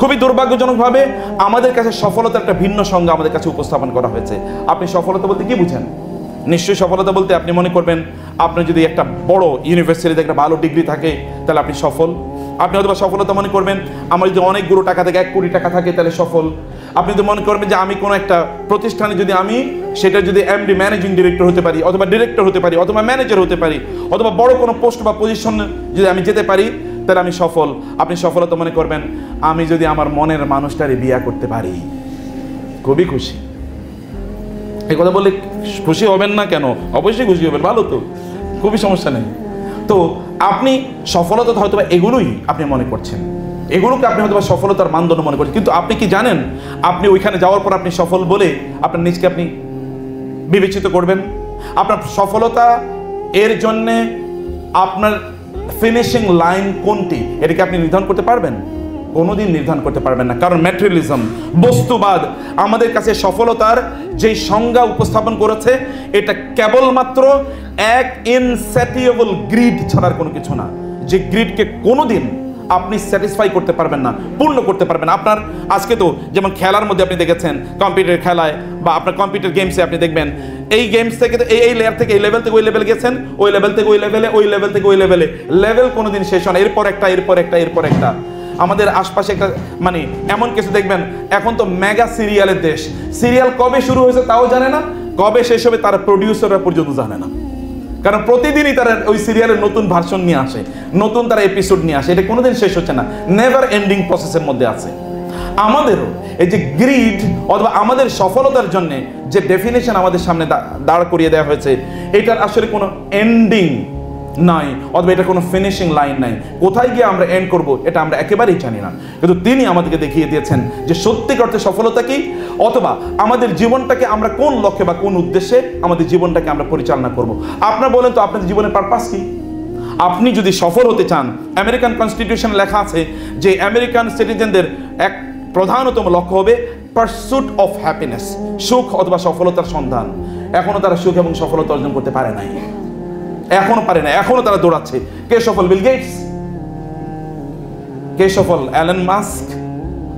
খুবই দুর্ভাগ্যজনকভাবে আমাদের কাছে সফলতা একটা ভিন্ন সংজ্ঞা আমাদের কাছে উপস্থাপন করা হয়েছে। আপনি সফলতা বলতে কি বুঝেন? নিশ্চয়ই সফলতা বলতে আপনি মনে করবেন আপনার যদি একটা বড় ইউনিভার্সিটিতে একটা ভালো ডিগ্রি থাকে তাহলে আপনি সফল। আপনি হয়তো সফলতা মনে করবেন আমার যদি অনেকগুলো টাকা থাকে, 1 কোটি টাকা থাকে তাহলে সফল। আপনি যদি মনে করবেন যে আমি কোনো একটা প্রতিষ্ঠানে যদি আমি সেটা যদি এমডি ম্যানেজিং ডিরেক্টর হতে পারি, অথবা ডিরেক্টর হতে পারি, অথবা ম্যানেজার হতে পারি, অথবা বড় কোনো পোস্ট বা পজিশন যদি আমি যেতে পারি তাহলে আমি সফল। আপনি সফলতা মনে করবেন আমি যদি আমার মনের মানুষটারে বিয়ে করতে পারি, খুবই খুশি। এই কথা বললে খুশি হবেন না কেন? অবশ্যই খুশি হবেন, ভালো তো, খুবই সমস্যা নেই। তো আপনি সফলতা হয়তো এগুলোই আপনি মনে করছেন, এগুলোকে আপনি হয়তো সফলতার মানদণ্ড মনে করছেন, কিন্তু আপনি কি জানেন আপনি ওইখানে যাওয়ার পর আপনি সফল বলে আপনার নিজকে আপনি বিবেচিত করবেন? আপনার সফলতা এর জন্যে আপনার ফিনিশিং লাইন কোনটি এটাকে আপনি নির্ধারণ করতে পারবেন? কোনোদিন নির্ধারণ করতে পারবেন না, কারণ ম্যাটেরিয়ালিজম, বস্তুবাদ আমাদের কাছে সফলতার যে সংজ্ঞা উপস্থাপন করেছে এটা কেবলমাত্র এক ইনস্যাটিয়েবল গ্রিড ছাড়ার কোনো কিছু না, যে গ্রিডকে কোনোদিন আপনি স্যাটিসফাই করতে পারবেন না, পূর্ণ করতে পারবেন না। আপনার আজকে তো যেমন খেলার মধ্যে আপনি দেখেছেন কম্পিউটার খেলায় বা আপনার কম্পিউটার গেমসে আপনি দেখবেন এই গেমস থেকে এই লেয়ার থেকে এই লেভেল থেকে ওই লেভেলে গেছেন, ওই লেভেল থেকে ওই লেভেলে, ওই লেভেল থেকে ওই লেভেলে, লেভেল কোনোদিন শেষ হয় না, এরপর একটা এরপর একটা এরপর একটা। আমাদের আশপাশে একটা মানে এমন কিছু দেখবেন, এখন তো মেগা সিরিয়ালের দেশ, সিরিয়াল কবে শুরু হয়েছে তাও জানে না, কবে শেষ হবে তার প্রডিউসাররা পর্যন্ত জানে না, কারণ প্রতিদিনই তারা ওই সিরিয়ালের নতুন ভার্সন নিয়ে আসে, নতুন তারা এপিসোড নিয়ে আসে, এটা কোনোদিন শেষ হচ্ছে না, নেভার এন্ডিং প্রসেসের মধ্যে আছে। আমাদেরও এই যে গ্রিড অথবা আমাদের সফলতার জন্য যে ডেফিনেশন আমাদের সামনে দাঁড় করিয়ে দেওয়া হয়েছে এটার আসলে কোনো এন্ডিং নাই, অথবা এটা কোনো ফিনিশিং লাইন নাই। কোথায় গিয়ে আমরা এন্ড করব এটা আমরা একেবারেই জানি না, কিন্তু তিনি আমাদেরকে দেখিয়ে দিয়েছেন যে সত্যিকার অর্থে সফলতা কি, অথবা আমাদের জীবনটাকে আমরা কোন লক্ষ্যে বা কোন উদ্দেশ্যে আমাদের জীবনটাকে আমরা পরিচালনা করব। আপনারা বলেন তো আপনাদের জীবনের পারপাস কি? আপনি যদি সফল হতে চান, আমেরিকান কনস্টিটিউশন লেখা আছে যে আমেরিকান সিটিজেনদের এক প্রধানতম লক্ষ্য হবে পারসুট অফ হ্যাপিনেস, সুখ অথবা সফলতার সন্ধান। এখনো তারা সুখ এবং সফলতা অর্জন করতে পারে নাই, এখনো পারে না, এখনো তারা দৌড়াচ্ছে। কে সফল? বিল গেটস? কে সফল? Elon Musk?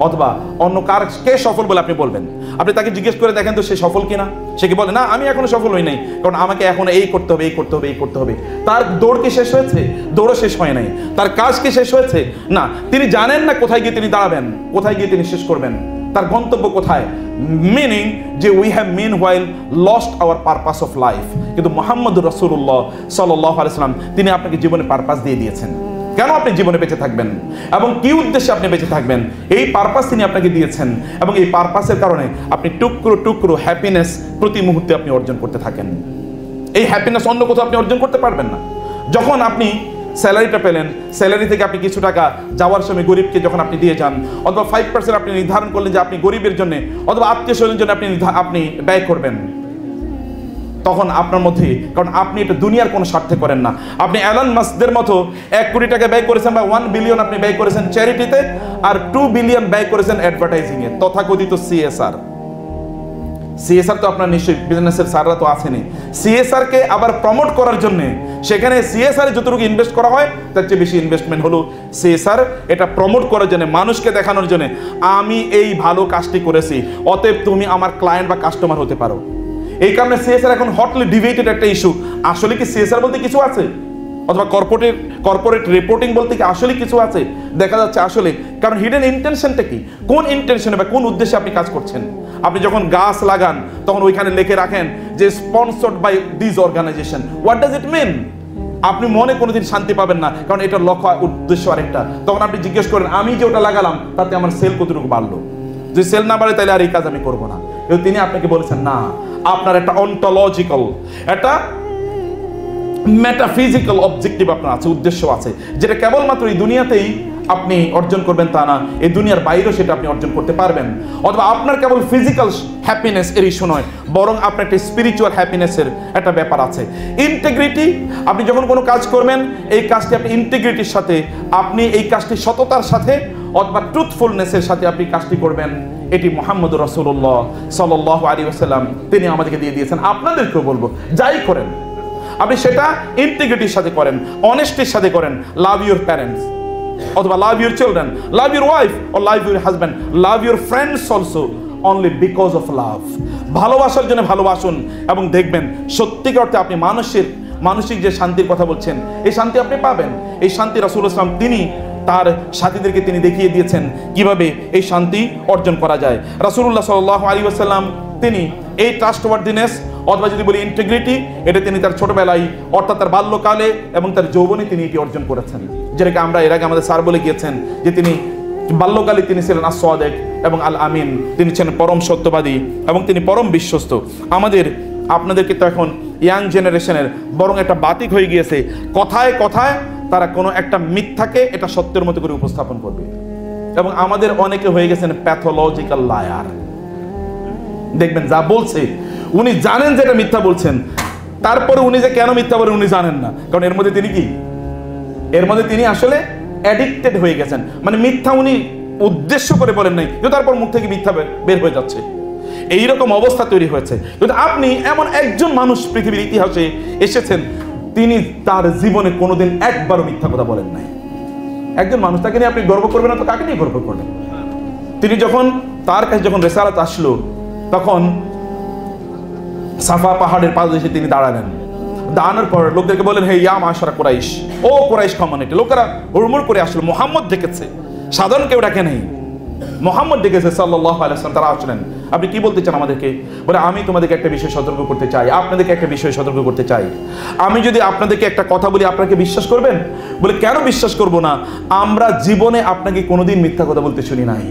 অথবা অন্য কার? কে সফল বলে আপনি বলবেন? আপনি তাকে জিজ্ঞেস করে দেখেন তো সে সফল কিনা। সে কি বলে না আমি এখনো সফল হই নাই, কারণ আমাকে এখনো এই করতে হবে, এই করতে হবে, এই করতে হবে। তার দৌড় কি শেষ হয়েছে? দৌড়ও শেষ হয় নাই। তার কাজ কি শেষ হয়েছে? না। তিনি জানেন না কোথায় গিয়ে তিনি দাঁড়াবেন, কোথায় গিয়ে তিনি শেষ করবেন, তার গন্তব্য কোথায়। মিনিং যে we have meanwhile lost our purpose of life. কিন্তু মুহাম্মদুর রাসূলুল্লাহ সাল্লাল্লাহু আলাইহি ওয়াসাল্লাম তিনি আপনাকে জীবনে পারপাস দিয়ে দিয়েছেন। কেন আপনি জীবনে বেঁচে থাকবেন এবং কি উদ্দেশ্যে আপনি বেঁচে থাকবেন, এই পারপাস তিনি আপনাকে দিয়েছেন, এবং এই পারপাসের কারণে আপনি টুকরো টুকরো হ্যাপিনেস প্রতি মুহূর্তে আপনি অর্জন করতে থাকেন। এই হ্যাপিনেস অন্য কোথাও আপনি অর্জন করতে পারবেন না। যখন আপনি স্যালারিটা পেলেন, স্যালারি থেকে আপনি কিছু টাকা যাওয়ার সময় গরিবকে যখন আপনি দিয়ে যান, অথবা 5% আপনি নির্ধারণ করলেন যে আপনি গরিবের জন্য অথবা আত্মীয় স্বজনের জন্য আপনি ব্যয় করবেন, তখন আপনার মধ্যে, কারণ আপনি এটা দুনিয়ার কোনো স্বার্থে করেন না। আপনি অ্যালন মাস্কদের মতো 1 কোটি টাকা ব্যয় করেছেন বা 1 বিলিয়ন আপনি ব্যয় করেছেন চ্যারিটিতে, আর 2 বিলিয়ন ব্যয় করেছেন অ্যাডভার্টাইজিংয়ে, তথাকথিত সিএসআর। সিএসআর তো আপনার নিশ্চয়ই বিজনেসের স্যাররা তো আসেনি। সিএসআর কে আবার প্রমোট করার জন্য সেখানে সিএসআর যতটুকু ইনভেস্ট করা হয় তার চেয়ে বেশি ইনভেস্টমেন্ট হলো সিএসআর এটা প্রমোট করার জন্য, মানুষকে দেখানোর জন্য আমি এই ভালো কাজটি করেছি, অতএব তুমি আমার ক্লায়েন্ট বা কাস্টমার হতে পারো। এই কারণে সিএসআর এখন হটলি ডিবেটেড একটা ইস্যু। আসলে কি সিএসআর বলতে কিছু আছে, অথবা কর্পোরেট রিপোর্টিং বলতে কি আসলে কিছু আছে? দেখা যাচ্ছে আসলে, কারণ হিডেন ইন্টেনশনটা কি, কোন ইন্টেনশনে বা কোন উদ্দেশ্যে আপনি কাজ করছেন। আপনি যখন গাছ লাগান তখন ওইখানে লিখে রাখেন যে sponsored by this organisation. What does it mean? আপনি মনে কোনোদিন শান্তি পাবেন না, কারণ এটার লক্ষ্য উদ্দেশ্য আরেকটা। তখন আপনি জিজ্ঞেস করেন আমি যে ওটা লাগালাম তাতে আমার সেল কতটুকু বাড়লো, যদি সেল না বাড়ে তাহলে আর এই কাজ আমি করবো না। কিন্তু তিনি আপনাকে বলেছেন না, আপনার একটা অন্টোলজিক্যাল, একটা মেটাফিজিক্যাল অবজেক্টিভ আপনার আছে, উদ্দেশ্য আছে, যেটা কেবলমাত্র এই দুনিয়াতেই আপনি অর্জন করবেন তা না, এই দুনিয়ার বাইরেও সেটা আপনি অর্জন করতে পারবেন। অথবা আপনার কেবল ফিজিক্যাল হ্যাপিনেস এর ইস্যু নয়, বরং আপনার একটা স্পিরিচুয়াল হ্যাপিনেসের একটা ব্যাপার আছে। ইন্টিগ্রিটি, আপনি যখন কোনো কাজ করবেন এই কাজটি আপনি ইন্টিগ্রিটির সাথে, আপনি এই কাজটি সততার সাথে অথবা ট্রুথফুলনেসের সাথে আপনি কাজটি করবেন। এটি মুহাম্মদুর রাসূলুল্লাহ সাল্লাল্লাহু আলাইহি ওয়াসাল্লাম তিনি আমাদেরকে দিয়ে দিয়েছেন। আপনাদেরকেও বলবো যাই করেন আপনি সেটা ইন্টিগ্রিটির সাথে করেন, অনেস্টির সাথে করেন। লাভ ইউর প্যারেন্টস, অথবা love your children, love your wife, or love your husband, love your friends also only because of love. ভালোবাসার জন্য ভালোবাসুন এবং দেখবেন সত্যিকার অর্থে আপনি মানসিক যে শান্তির কথা বলছেন, এই শান্তি আপনি পাবেন। এই শান্তি রাসূলুল্লাহ সাল্লাল্লাহু আলাইহি ওয়াসাল্লাম তিনি তার সাথীদেরকে তিনি দেখিয়ে দিয়েছেন কিভাবে এই শান্তি অর্জন করা যায়। রাসূলুল্লাহ সাল্লাল্লাহু আলাইহি ওয়াসাল্লাম তিনি এই ট্রাস্টওয়ার্দিনেস অথবা যদি বলি ইন্টিগ্রিটি, এটা তিনি তার ছোটবেলায় অর্থাৎ তার বাল্যকালে এবং তার যৌবনে তিনি এটি অর্জন করেছেন। যেটাকে আমরা এর আগে আমাদের স্যার বলে গিয়েছেন যে তিনি বাল্যকালে তিনি ছিলেন আস-সাদিক এবং আল আমিন, তিনি ছিলেন পরম সত্যবাদী এবং তিনি পরম বিশ্বস্ত। আপনাদেরকে তো এখন ইয়াং জেনারেশনের বরং একটা বাতিক হয়ে গিয়েছে, কথায় কথায় তারা কোনো একটা মিথ্যাকে এটা সত্যের মতো করে উপস্থাপন করবে। এবং আমাদের অনেকে হয়ে গেছেন প্যাথোলজিক্যাল লায়ার। দেখবেন যা বলছে উনি জানেন যে এটা মিথ্যা বলছেন, তারপরে উনি যে কেন মিথ্যা বলেন উনি জানেন না, কারণ এর মধ্যে তিনি কি, এর মধ্যে তিনি আসলে অ্যাডিক্টেড হয়ে গেছেন। মানে মিথ্যা উনি উদ্দেশ্য করে বলেন নাই, কিন্তু তারপর মুখ থেকে মিথ্যা বের হয়ে যাচ্ছে। এইরকম অবস্থা তৈরি হয়েছে। কিন্তু আপনি এমন একজন মানুষ পৃথিবীর ইতিহাসে এসেছেন, তিনি তার জীবনে কোনোদিন একবারও মিথ্যা কথা বলেন নাই। একজন মানুষ, তাকে নিয়ে আপনি গর্ব করবেন না তো কাকে নিয়ে গর্ব করবেন? তিনি যখন তার কাছে যখন রিসালাত আসলো, তখন সাফা পাহাড়ের পাদদেশে তিনি দাঁড়ালেন। দাঁড়ানোর পর লোকদেরকে বলেন, হে ইয়া মাশারা কুরাইশ, ও কুরাইশ কমিউনিটি। লোকেরা হুড়মুড় করে আসলো, মুহাম্মদ ডেকেছে, সাধারণ কেউ ডাকে নেই, মুহাম্মদ ডেকেছে সাল্লাল্লাহু আলাইহি ওয়াসাল্লাম। তারা আসলেন, আপনি কি বলতে চান আমাদেরকে? বলে, আমি তোমাদেরকে একটা বিষয় সতর্ক করতে চাই, আপনাদেরকে একটা বিষয় সতর্ক করতে চাই। আমি যদি আপনাদেরকে একটা কথা বলি, আপনাকে বিশ্বাস করবেন? বলে, কেন বিশ্বাস করব না? আমরা জীবনে আপনাকে কোনোদিন মিথ্যা কথা বলতে শুনি নাই,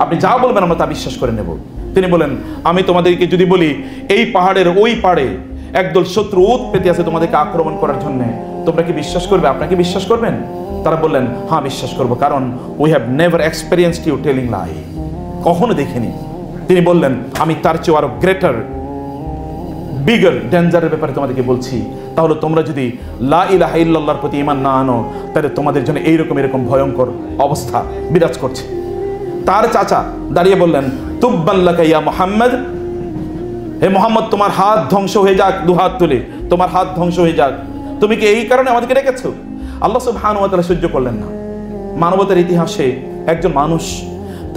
আপনি যা বলবেন আমরা তা বিশ্বাস করে নেব। তিনি বলেন, আমি তোমাদেরকে যদি বলি এই পাহাড়ের ওই পাড়ে একদল শত্রু উট পেতে আছে তোমাদেরকে আক্রমণ করার জন্য, তোমরা কি বিশ্বাস করবে? আপনাকে বিশ্বাস করবেন? তারা বললেন, হ্যাঁ বিশ্বাস করব, কারণ we have never experienced you telling lie, কখনো দেখিনি। তিনি বললেন, আমি তার চেয়ে আরো গ্রেটার বিগার ডেঞ্জারের ব্যাপারে তোমাদেরকে বলছি, তাহলে তোমরা যদি লা ইলাহা ইল্লাল্লাহর প্রতি ঈমান না আনো, তাহলে তোমাদের জন্য এরকম ভয়ঙ্কর অবস্থা বিরাজ করছে। তার চাচা দাঁড়িয়ে বললেন, তুব্বান লাকা ইয়া মুহাম্মদ, হে মুহাম্মদ তোমার হাত ধ্বংস হয়ে যাক, দুহাত তুলে তোমার হাত ধ্বংস হয়ে যাক, তুমি কি এই কারণে আমাদেরকে ডেকেছো? আল্লাহ সুবহানাহু ওয়া তাআলা সহ্য করলেন না। মানবতার ইতিহাসে একজন মানুষ,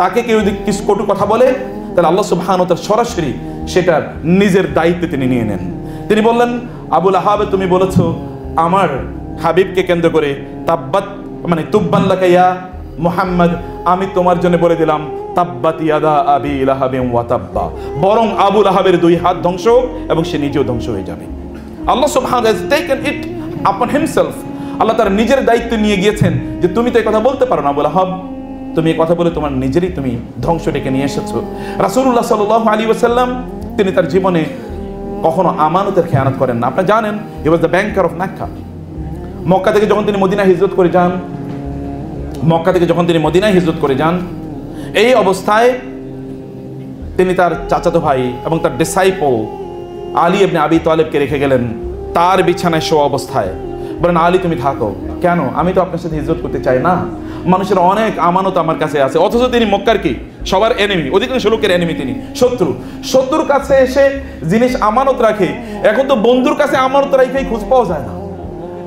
তাকে কেউ যদি কিছু কটু কথা বলে, তাহলে আল্লাহ সুবহানাহু ওয়া তাআলা সরাসরি সেটার নিজের দায়িত্বে তিনি নিয়ে নেন। তিনি বললেন, আবু লাহাব তুমি বলেছো আমার হাবিবকে কেন্দ্র করে তাব্বাত মানে তুব্বান লাকা ইয়া মুহাম্মদ, আমি তোমার জন্য বলে দিলাম তাব্বাত ইয়াদা আবি লাহাবিন ওয়া তাব্বা, বরং আবু লাহাবের দুই হাত ধ্বংস এবং সে নিজেও ধ্বংস হয়ে যাবে। আল্লাহ সুবহানাহু ওয়া তাআলা has taken it upon himself, আল্লাহ তার নিজের দায়িত্ব নিয়ে গিয়েছেন যে তুমি তো এই কথা বলতে পারো না আবু লাহাব, তুমি এই কথা বলে তোমার নিজেরই তুমি ধ্বংস ডেকে নিয়ে এসেছো। রাসূলুল্লাহ সাল্লাল্লাহু আলাইহি ওয়াসাল্লাম তিনি তার জীবনে কখনো আমানতের খেয়ানত করেন না। আপনি জানেন, he was the banker of Mecca. Mecca থেকে যখন তিনি মদিনায় হিজরত করে যান, এই অবস্থায় তিনি তার চাচাতো ভাই এবং তার ডিসাইপল আলী ইবনে আবি তালেবকে রেখে গেলেন তার বিছানায় শোয়া অবস্থায়। বলেন, আলী তুমি থাকো। কেন? আমি তো আপনার সাথে হিজরত করতে চাই না, মানুষের অনেক আমানত আমার কাছে আছে। অথচ তিনি মক্কার কি সবার এনিমি, অধিকাংশ লোকের এনিমি, তিনি শত্রুর কাছে এসে জিনিস আমানত রাখে। এখন তো বন্ধুর কাছে আমানত রাখেই খোঁজ পাওয়া যায় না।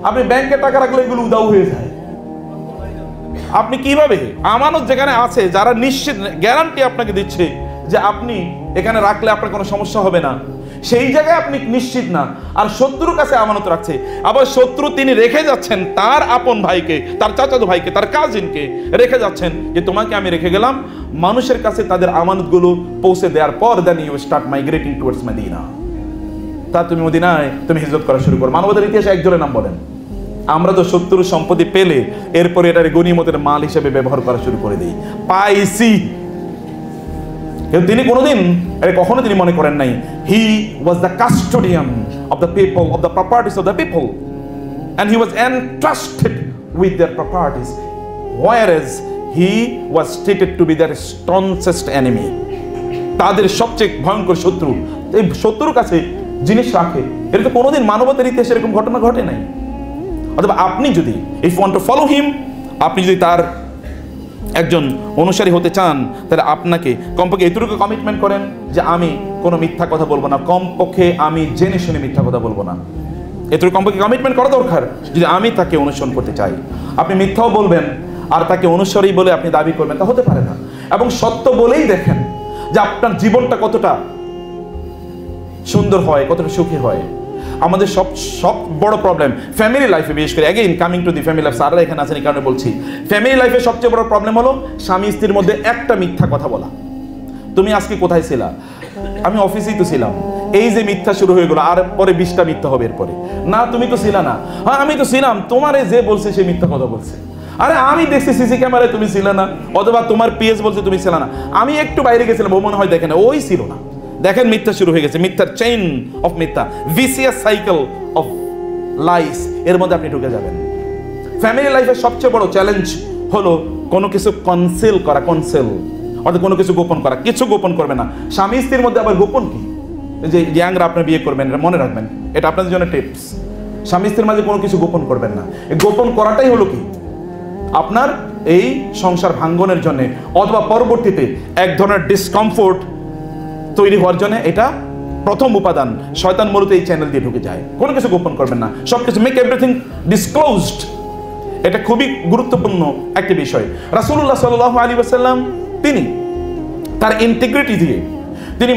আপনি ব্যাংকে টাকা রাখলে এগুলো উদাও হয়ে যায়। আপনি কিভাবে আমানত যেখানে আছে, যারা নিশ্চিত গ্যারান্টি আপনাকে দিচ্ছে যে আপনি এখানে রাখলে আপনার কোনো সমস্যা হবে না, সেই জায়গায় আপনি নিশ্চিত না, আর শত্রুর কাছে আমানত রাখছে। আবার শত্রু তিনি রেখে যাচ্ছেন তার আপন ভাইকে, তার চাচাতো ভাইকে, তার কাজিনকে রেখে যাচ্ছেন যে তোমাকে আমি রেখে গেলাম মানুষের কাছে তাদের আমানতগুলো পৌঁছে দেওয়ার পর then you start migrating towards Medina. তা তুমি মদিনায় তুমি হিজরত করা শুরু করো। মানবতার ইতিহাসে একজনের নাম বলেন। আমরা তো শত্রুর সম্পত্তি পেলে এরপরে এটার গনিমতের মাল হিসেবে ব্যবহার করা শুরু করে দিই, পাইছি। তিনি কোনোদিন কখনো তিনি মনে করেন নাই he was the custodian of the people, of the properties of the people, and he was entrusted with their properties, whereas he was stated to be their staunchest enemy. তাদের সবচেয়ে ভয়ঙ্কর শত্রু, এই শত্রুর কাছে জিনিস রাখে, এটা তো কোনোদিন মানবতার ইতিহাসে এরকম ঘটনা ঘটে নাই। অথবা আপনি যদি if want to follow him, আপনি যদি তার একজন অনুসারী হতে চান, তাহলে আপনাকে কমপক্ষে এতটুকু কমিটমেন্ট করেন যে আমি কোনো মিথ্যা কথা বলবো না, কমপক্ষে আমি জেনে শুনে মিথ্যা কথা বলবো না। এটুকু কমপক্ষে কমিটমেন্ট করা দরকার যদি আমি তাকে অনুসরণ করতে চাই। আপনি মিথ্যাও বলবেন আর তাকে অনুসরী বলে আপনি দাবি করবেন, তা হতে পারে না। এবং সত্য বলেই দেখেন যে আপনার জীবনটা কতটা সুন্দর হয়, কতটা সুখী হয়। আমাদের সব বড় প্রবলেম ফ্যামিলি লাইফে, বিশেষ করে again coming to the family life, স্যাররা এখানে আছেন এই কারণে বলছি, ফ্যামিলি লাইফে সবচেয়ে বড় প্রবলেম হলো স্বামী স্ত্রীর মধ্যে একটা মিথ্যা কথা বলা। তুমি আজকে কোথায় ছিলা? আমি অফিসেই তো ছিলাম। এই যে মিথ্যা শুরু হয়ে গেল, আর পরে 20টা মিথ্যা হবে এরপরে। না তুমি তো ছিলা না। হ্যাঁ আমি তো ছিলাম, তোমারে যে বলছে সে মিথ্যা কথা বলছে। আরে আমি দেখছি সিসি ক্যামেরায় তুমি ছিলে না, অথবা তোমার পিএস বলছে তুমি ছিলে না, আমি একটু বাইরে গেছিলাম, ও মনে হয় দেখেন ওই ছিল না। দেখেন মিথ্যা শুরু হয়ে গেছে, মিথ্যার চেইন অফ মিথ্যা, ভিসিয়াস সাইকেল অফ লাইস, এর মধ্যে আপনি ঢুকে যাবেন। ফ্যামিলি লাইফের সবচেয়ে বড় চ্যালেঞ্জ হলো কোনো কিছু কনসেল করা, অর্থাৎ কোনো কিছু গোপন করা। কিছু গোপন করবে না। স্বামী স্ত্রীর মধ্যে আবার গোপন কি? যে ইয়াংরা আপনি বিয়ে করবেন, এটা মনে রাখবেন, এটা আপনাদের জন্য টিপস। স্বামী স্ত্রীর মাঝে কোনো কিছু গোপন করবেন না। এই গোপন করাটাই হলো কি আপনার এই সংসার ভাঙ্গনের জন্য অথবা পরবর্তীতে এক ধরনের ডিসকমফোর্ট তৈরি হওয়ার জন্য এটা প্রথম উপাদান। শয়তান মূলত এই চ্যানেল দিয়ে ঢুকে যায়। কোনো কিছু গোপন করবেন না, সবকিছু মেক এভরিথিং ডিসক্লোজড। এটা খুবই গুরুত্বপূর্ণ একটা বিষয়। রাসূলুল্লাহ সাল্লাল্লাহু আলাইহি ওয়াসাল্লাম তিনি তার ইন্টিগ্রিটি দিয়ে তিনি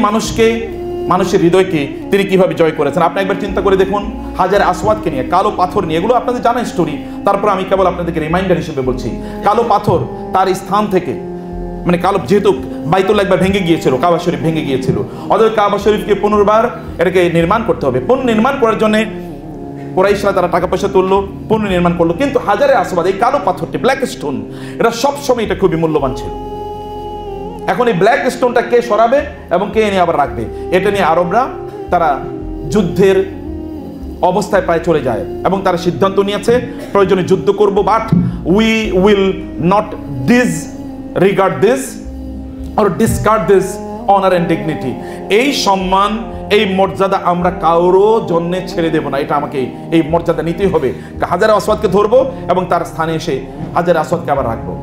মানুষের হৃদয়কে তিনি কিভাবে জয় করেছেন। আপনি একবার চিন্তা করে দেখুন, হাজার আসওয়াদকে নিয়ে, কালো পাথর নিয়ে, এগুলো আপনাদের জানা স্টোরি, তারপর আমি কেবল আপনাদেরকে রিমাইন্ডার হিসেবে বলছি। কালো পাথর তার স্থান থেকে, মানে কালো, যেহেতু বাইতুল্লাহ একবার ভেঙে গিয়েছিল, কাবা শরীফ ভেঙে গিয়েছিল, অতএব কাবা শরীফকে পুনর্বার এটাকে নির্মাণ করতে হবে। পুনর্নির্মাণ করার জন্য কুরাইশরা তারা টাকা পয়সা তুললো, পুনর্নির্মাণ করলো। কিন্তু হাজারে আসওয়াদ, এই কালো পাথরটি, ব্ল্যাক স্টোন, এটা সবসময় এটা খুবই মূল্যবান ছিল। এখন এই ব্ল্যাক স্টোনটা কে সরাবে এবং কে এনে আবার রাখবে, এটা নিয়ে আরবরা তারা যুদ্ধের অবস্থায় প্রায় চলে যায় এবং তারা সিদ্ধান্ত নিয়েছে প্রয়োজনে যুদ্ধ করব, but we will not disregard this or discard this honor and dignity। এই সম্মান, এই মর্যাদা আমরা কারো জন্য ছেড়ে দেব না। এটা আমাকে এই মর্যাদা নিতেই হবে। হাজারে আসওয়াদকে ধরবো এবং তার স্থানে এসে হাজারে আসওয়াদকে আবার রাখবো।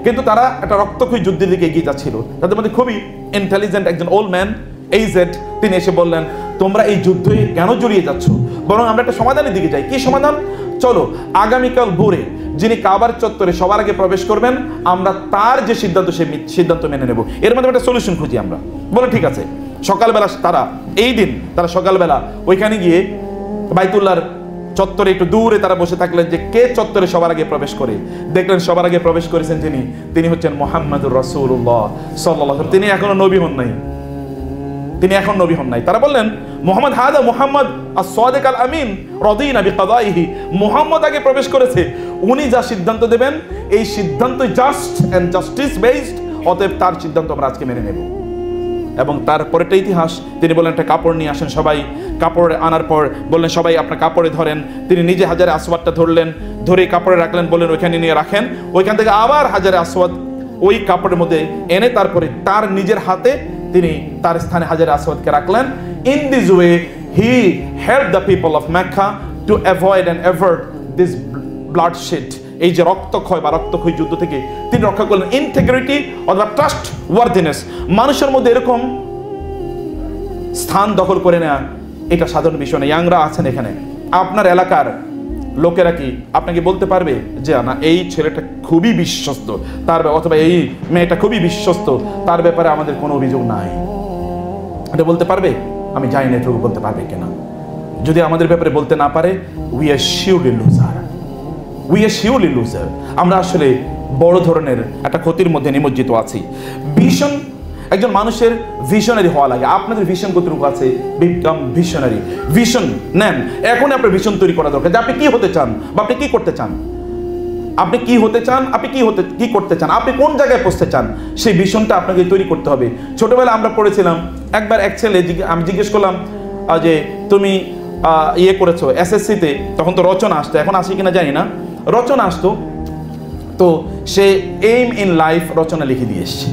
কিন্তু তারা একটা রক্তক্ষয়ী যুদ্ধের দিকে এগিয়ে যাচ্ছিল। তাদের মধ্যে খুবই ইন্টেলিজেন্ট একজন ওল্ড ম্যান, এইজেড, তিনি এসে বললেন, তোমরা এই যুদ্ধে কেন জড়িয়ে যাচ্ছ? বরং আমরা একটা সমাধানের দিকে যাই। কি সমাধান? চলো আগামীকাল ভোরে যিনি কাবার চত্বরে সবার আগে প্রবেশ করবেন, আমরা তার যে সিদ্ধান্ত, সেই সিদ্ধান্ত মেনে নেব। এর মধ্যে একটা সলিউশন খুঁজি আমরা। বলে ঠিক আছে। সকালবেলা তারা, এই দিন তারা সকালবেলা ওইখানে গিয়ে বাইতুল্লাহর চত্বরে একটু দূরে তারা বসে থাকলেন যে কে চত্বরে সবার আগে প্রবেশ করে। দেখলেন সবার আগে প্রবেশ করেছেন তিনি হচ্ছেন মুহাম্মদুর রাসূলুল্লাহ সাল্লাল্লাহু আলাইহি ওয়াসাল্লাম। তিনি এখন নবী হন নাই। তারা বললেন, মুহাম্মদ হাদা মুহাম্মদ as-সাদিক আল-আমিন রাদিনা বিকাদাইহি। মুহাম্মদ আগে প্রবেশ করেছে, উনি যা সিদ্ধান্ত দেবেন এই সিদ্ধান্ত জাস্ট এন্ড জাস্টিস বেসড, অতএব তার সিদ্ধান্ত আমরা আজকে মেনে নেব। এবং তারপরেটা ইতিহাস। তিনি বললেন একটা কাপড় নিয়ে আসেন। সবাই কাপড় আনার পর বললেন, সবাই আপনার কাপড়ে ধরেন। তিনি নিজে হাজারে আসওয়াদটা ধরলেন, ধরে কাপড়ে রাখলেন, বললেন ওইখানে নিয়ে রাখেন। ওইখান থেকে আবার হাজারে আসওয়াদ ওই কাপড়ের মধ্যে এনে তারপরে তার নিজের হাতে তিনি তার স্থানে হাজারে আসওয়াদকে রাখলেন। In this way he help the people of Mecca to avoid and avert this bloodshed. এই যে রক্তক্ষয়ী যুদ্ধ থেকে তিনি রক্ষা করলেন। ইন্টিগ্রিটি অথবা ট্রাস্ট ওয়ার্দিনেস, মানুষের মধ্যে এরকম স্থান দখল করে নেওয়া এটা সাধারণ বিষয় না। ইয়াংরা আছেন এখানে, আপনার এলাকার লোকেরা কি আপনাকে বলতে পারবে যে না এই ছেলেটা খুবই বিশ্বস্ত, অথবা এই মেয়েটা খুবই বিশ্বস্ত, তার ব্যাপারে আমাদের কোনো অভিযোগ নাই? এটা বলতে পারবে? আমি জানি না এটুকু বলতে পারবে কিনা। যদি আমাদের ব্যাপারে বলতে না পারে, উই আর শিওরলি লুজার। আমরা আসলে বড় ধরনের একটা ক্ষতির মধ্যে নিমজ্জিত আছি। ভিশন, একজন মানুষের ভিশনারি হওয়া লাগে। আপনাদের ভিশন কতটুকু আছে? Become visionary. ভিশন নেন, এখন আপনার ভিশন তৈরি করা দরকার যে আপনি কি হতে চান বা আপনি কি করতে চান। আপনি কি হতে চান, আপনি কি করতে চান, আপনি কোন জায়গায় পৌঁছতে চান, সেই ভিশনটা আপনাকে তৈরি করতে হবে। ছোটবেলায় আমরা পড়েছিলাম, একবার এক ছেলে, আমি জিজ্ঞেস করলাম যে তুমি ইয়ে করেছো এসএসসিতে, তখন তো রচনা আসতো, এখন আসি কিনা জানি না, রচনা আসতো, তো সে এইম ইন লাইফ রচনা লিখে দিয়ে এসছে।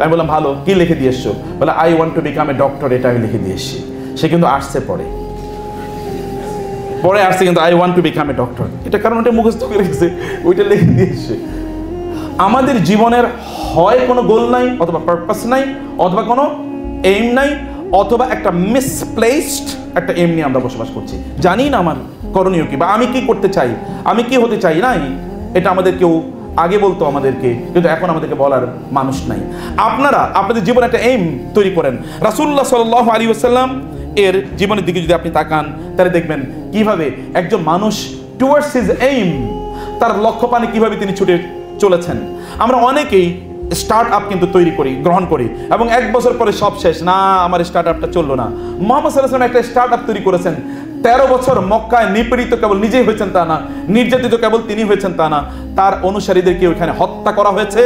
আমি বললাম ভালো, কি লিখে দিয়ে এসছো? বলে I want to become a doctor, এটা আমি লিখে দিয়ে এসছি। সে কিন্তু আসছে পরে আসছে কিন্তু I want to become a doctor, এটা কারণ ওটা মুখস্থ করে রেখেছে, ওইটা লিখে দিয়ে এসছে। আমাদের জীবনের হয় কোনো গোল নাই, অথবা পারপাস নাই, অথবা কোনো এইম নাই, অথবা একটা মিসপ্লেসড একটা এম নিয়ে আমরা বসবাস করছি, জানি না আমার করণীয় কি বা আমি কি করতে চাই, আমি কি হতে চাই। নাই, এটা আমাদের কেউ আগে বলতো আমাদেরকে, কিন্তু এখন আমাদেরকে বলার মানুষ নাই। আপনারা আপনাদের জীবনে একটা এইম তৈরি করেন। রাসূলুল্লাহ সাল্লাল্লাহু আলাইহি ওয়াসাল্লাম এর জীবনের দিকে যদি আপনি তাকান, তাহলে দেখবেন কিভাবে একজন মানুষ টুয়ার্ডস হিজ এইম, তার লক্ষ্য পানে কিভাবে তিনি ছুটে চলেছেন। আমরা অনেকেই স্টার্ট আপ কিন্তু তৈরি করি, গ্রহণ করি, এবং 1 বছর পরে সব শেষ, না আমার স্টার্ট আপটা চললো না। মুহাম্মদ সাল্লাল্লাহু আলাইহি ওয়াসাল্লাম একটা স্টার্ট আপ তৈরি করেছেন। 13 বছর মক্কায় নিপীড়িত কেবল নিজেই হয়েছেন তা না, নির্যাতিত কেবল তিনি হয়েছেন তা না, তার অনুসারীদেরকে ওইখানে হত্যা করা হয়েছে,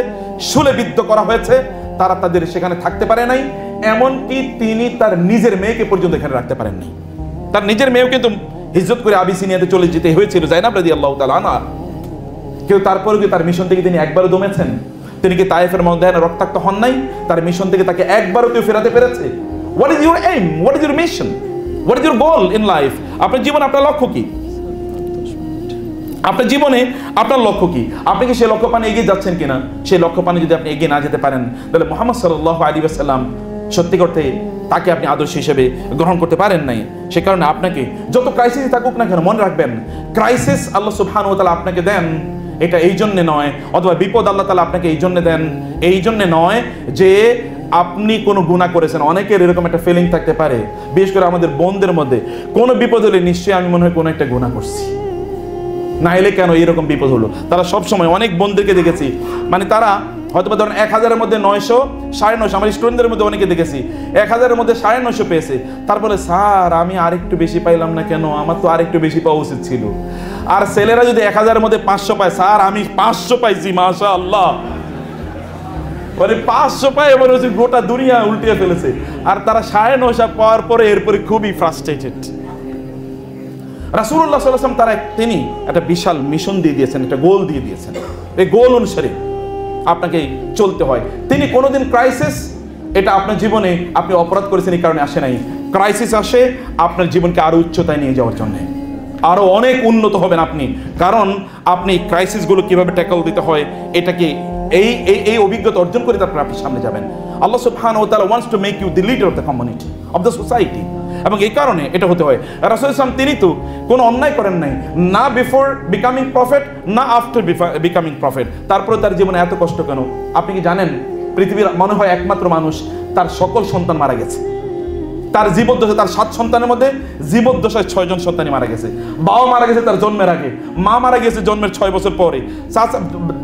শূলেবিদ্ধ করা হয়েছে, তারা তাদের সেখানে থাকতে পারে নাই। এমনকি তিনি তার নিজের মেয়েকে পর্যন্ত এখানে রাখতে পারেন নাই। তার নিজের মেয়েও কিন্তু হিজরত করে আবিসিনিয়াতে চলে যেতে হয়েছিল, যায়নাব রাদিয়াল্লাহু তাআলা আনহা। কেউ তারপরেও কি তার মিশন থেকে তিনি একবারও দমেছেন? তিনি কি তায়েফের ময়দানে রক্তাক্ত হন নাই? তার মিশন থেকে তাকে একবারও কেউ ফেরাতে পেরেছে? What is your aim? What is your mission? What is your goal in life? আপনার জীবনে আপনার লক্ষ্য কি? আপনার জীবনে আপনার লক্ষ্য কি? আপনি কি সেই লক্ষ্য পানে এগিয়ে যাচ্ছেন কিনা? সেই লক্ষ্য পানে যদি আপনি এগিয়ে না যেতে পারেন, তাহলে মুহাম্মদ সাল্লাল্লাহু আলাইহি ওয়াসাল্লাম সত্যি করতে তাকে আপনি আদর্শ হিসেবে গ্রহণ করতে পারেন নাই। সে কারণে আপনাকে যত ক্রাইসিস থাকুক না কেন, মনে রাখবেন ক্রাইসিস আল্লাহ সুবহানাহু ওয়া তাআলা আপনাকে দেন এটা এই জন্যে নয়, অথবা বিপদ আল্লাহ তাআলা আপনাকে এই জন্যে দেন এই জন্যে নয় যে আপনি কোনো গুনাহ করেছেন। অনেকের এরকম একটা ফিলিং থাকতে পারে, বিশেষ করে আমাদের বোনদের মধ্যে, কোনো বিপদ হলে নিশ্চয়ই আমি মনে হয় কোনো একটা গুনাহ করছি, না এলে কেন এরকম বিপদ হলো। তারা সব সময়, অনেক বোনদেরকে দেখেছি, মানে তারা হয়তো ধরেন 1000-এর মধ্যে 900, 950, আমার স্টুডেন্টদের মধ্যে অনেকে দেখেছি 1000-এর মধ্যে 950 পেয়েছে। তারপরে স্যার আমি আরেকটু বেশি পাইলাম না কেন, আমার তো আরেকটু বেশি পাওয়া উচিত ছিল। আর ছেলেরা যদি 1000-এর মধ্যে 500 পায়, স্যার আমি 500 পাইছি মাশাআল্লাহ, মানে 500 পায় এবার হচ্ছে গোটা দুনিয়া উল্টিয়ে ফেলেছে। আর তারা 950 পাওয়ার পরে এরপরে খুবই ফ্রাস্ট্রেটেড। রাসূলুল্লাহ সাল্লাল্লাহু আলাইহি ওয়াসাল্লাম তিনি একটা বিশাল মিশন দিয়ে দিয়েছেন, একটা গোল দিয়ে দিয়েছেন। এই গোল অনুসারে আপনাকে চলতে হয়। তিনি কোনোদিন ক্রাইসিস, এটা আপনার জীবনে আপনি অপরাধ করেছেন এই কারণে আসে নাই। ক্রাইসিস আসে আপনার জীবনকে আরো উচ্চতায় নিয়ে যাওয়ার জন্য, আরো অনেক উন্নত হবেন আপনি। কারণ আপনি ক্রাইসিসগুলো কিভাবে ট্যাকল দিতে হয় এটাকে এই অভিজ্ঞতা অর্জন করে তারপর আপনি সামনে যাবেন। আল্লাহ সুবহানাহু ওয়া তাআলা wants to make you the leader of the community, of the society, এবং এই কারণে এটা হতে হয়। রাসূল সাল্লাল্লাহু আলাইহি ওয়াসাল্লাম তিনি তো কোনো অন্যায় করেন নাই, না বিফোর বিকামিং প্রফেট, না আফটার বিকামিং প্রফেট। তারপরে তার জীবনে এত কষ্ট কেন? আপনি কি জানেন পৃথিবীর মনে হয় একমাত্র মানুষ তার সকল সন্তান মারা গেছে। তার জীবদ্দশা, তার 7 সন্তানের মধ্যে জীবদ্দশায় 6 জন সন্তানই মারা গেছে। বাবা মারা গেছে তার জন্মের আগে, মা মারা গিয়েছে জন্মের 6 বছর পরে,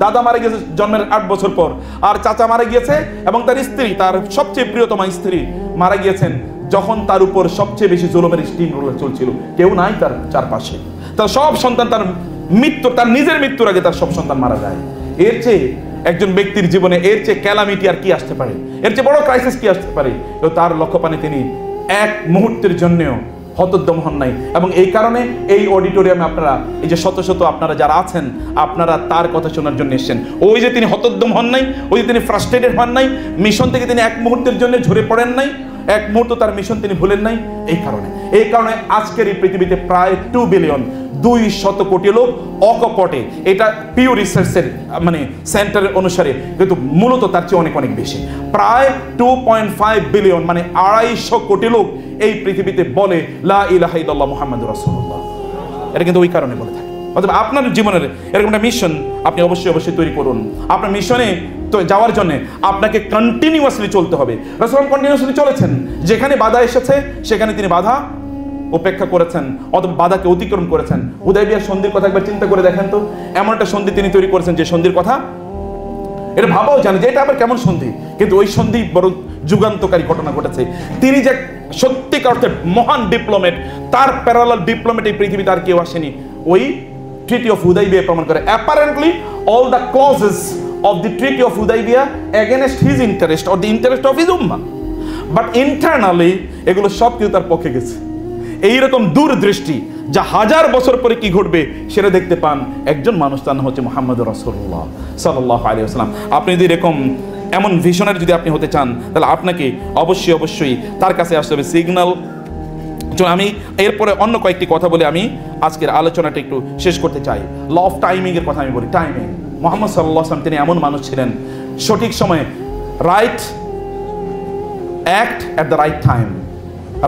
দাদা মারা গেছে জন্মের 8 বছর পর, আর চাচা মারা গিয়েছে, এবং তার স্ত্রী, তার সবচেয়ে প্রিয়তমা স্ত্রী মারা গিয়েছেন যখন তার উপর সবচেয়ে বেশি জুলুমের স্টিম রোলার চলছিল, কেউ নাই তার চারপাশে। তার সব সন্তান, তার মৃত্যু, তার নিজের মৃত্যুর আগে তার সব সন্তান মারা যায়। এর চেয়ে একজন ব্যক্তির জীবনে এর চেয়ে ক্যালামিটি আর কি আসতে পারে? এর চেয়ে বড় ক্রাইসিস কি আসতে পারে? তো তার লক্ষ্যপানে তিনি এক মুহূর্তের জন্যও হতোদ্যম হন নাই। এবং এই কারণে এই অডিটোরিয়ামে আপনারা, এই যে শত শত আপনারা যারা আছেন, আপনারা তার কথা শোনার জন্য এসেছেন। ওই যে তিনি হতোদ্যম হন নাই, ওই যে তিনি ফ্রাস্ট্রেটেড হন নাই, মিশন থেকে তিনি এক মুহূর্তের জন্য ঝরে পড়েন নাই, এক মুহূর্ত তার মিশন তিনি ভুলেন নাই। এই কারণে আজকের এই পৃথিবীতে প্রায় 2 বিলিয়ন 200 কোটি লোক অকপটে, এটা পিউ রিসার্চের মানে সেন্টারের অনুসারে, কিন্তু মূলত তার চেয়ে অনেক অনেক বেশি, প্রায় 2.5 বিলিয়ন মানে 250 কোটি লোক এই পৃথিবীতে বলে লা ইলাহা ইল্লাল্লাহ মুহাম্মাদুর রাসূলুল্লাহ। এটা কিন্তু ওই কারণে বলে থাকে। অথবা আপনার জীবনের এরকম একটা মিশন আপনি অবশ্যই তৈরি করুন। আপনার মিশনে তো যাওয়ার জন্য আপনাকে কন্টিনিউয়াসলি চলতে হবে। রাসূল কন্টিনিউয়াসলি চলেছেন, যেখানে বাধা এসেছে সেখানে তিনি বাধা উপেক্ষা করেছেন, অথবা বাধাকে অতিক্রম করেছেন। হুদায়বিয়ার সন্ধির কথা একবার চিন্তা করে দেখেন তো, এমন একটা সন্ধি তিনি তৈরি করেছেন যে সন্ধির কথা এটা ভাবাও জানে যে এটা আবার কেমন সন্ধি, কিন্তু ওই সন্ধি বড় যুগান্তকারী ঘটনা ঘটেছে। তিনি যে সত্যিকার অর্থে মহান ডিপ্লোমেট, তার প্যারালাল ডিপ্লোমেট এই পৃথিবীতে আর কেউ আসেনি। ওই ট্রিটি অফ হুদাইবিয়া প্রমাণ করে। Apparently all the clauses of the treaty of Hudaybiyah against his interest or the interest of his ummah, but internally এগুলো সব কিছু তার পক্ষে গেছে। এইরকম দূরদৃষ্টি যা 1000 বছর পরে কি ঘটবে সেটা দেখতে পান একজন মানুষ, তার নাম হচ্ছে মুহাম্মদুর রাসূলুল্লাহ সাল্লাল্লাহু আলাইহি ওয়াসাল্লাম। আপনি যদি এরকম এমন ভিশনারি যদি আপনি হতে চান, তাহলে আপনাকে অবশ্যই তার কাছে আসতে হবে। সিগন্যাল। আমি এরপরে অন্য কয়েকটি কথা বলে আমি আজকের আলোচনাটা একটু শেষ করতে চাই। ল অফ টাইমিং এর কথা আমি বলি। টাইমিং, মুহাম্মদ সাল্লাল্লাহু আলাইহি ওয়াসাল্লাম তিনি এমন মানুষ ছিলেন, সঠিক সময়ে right act at the right time,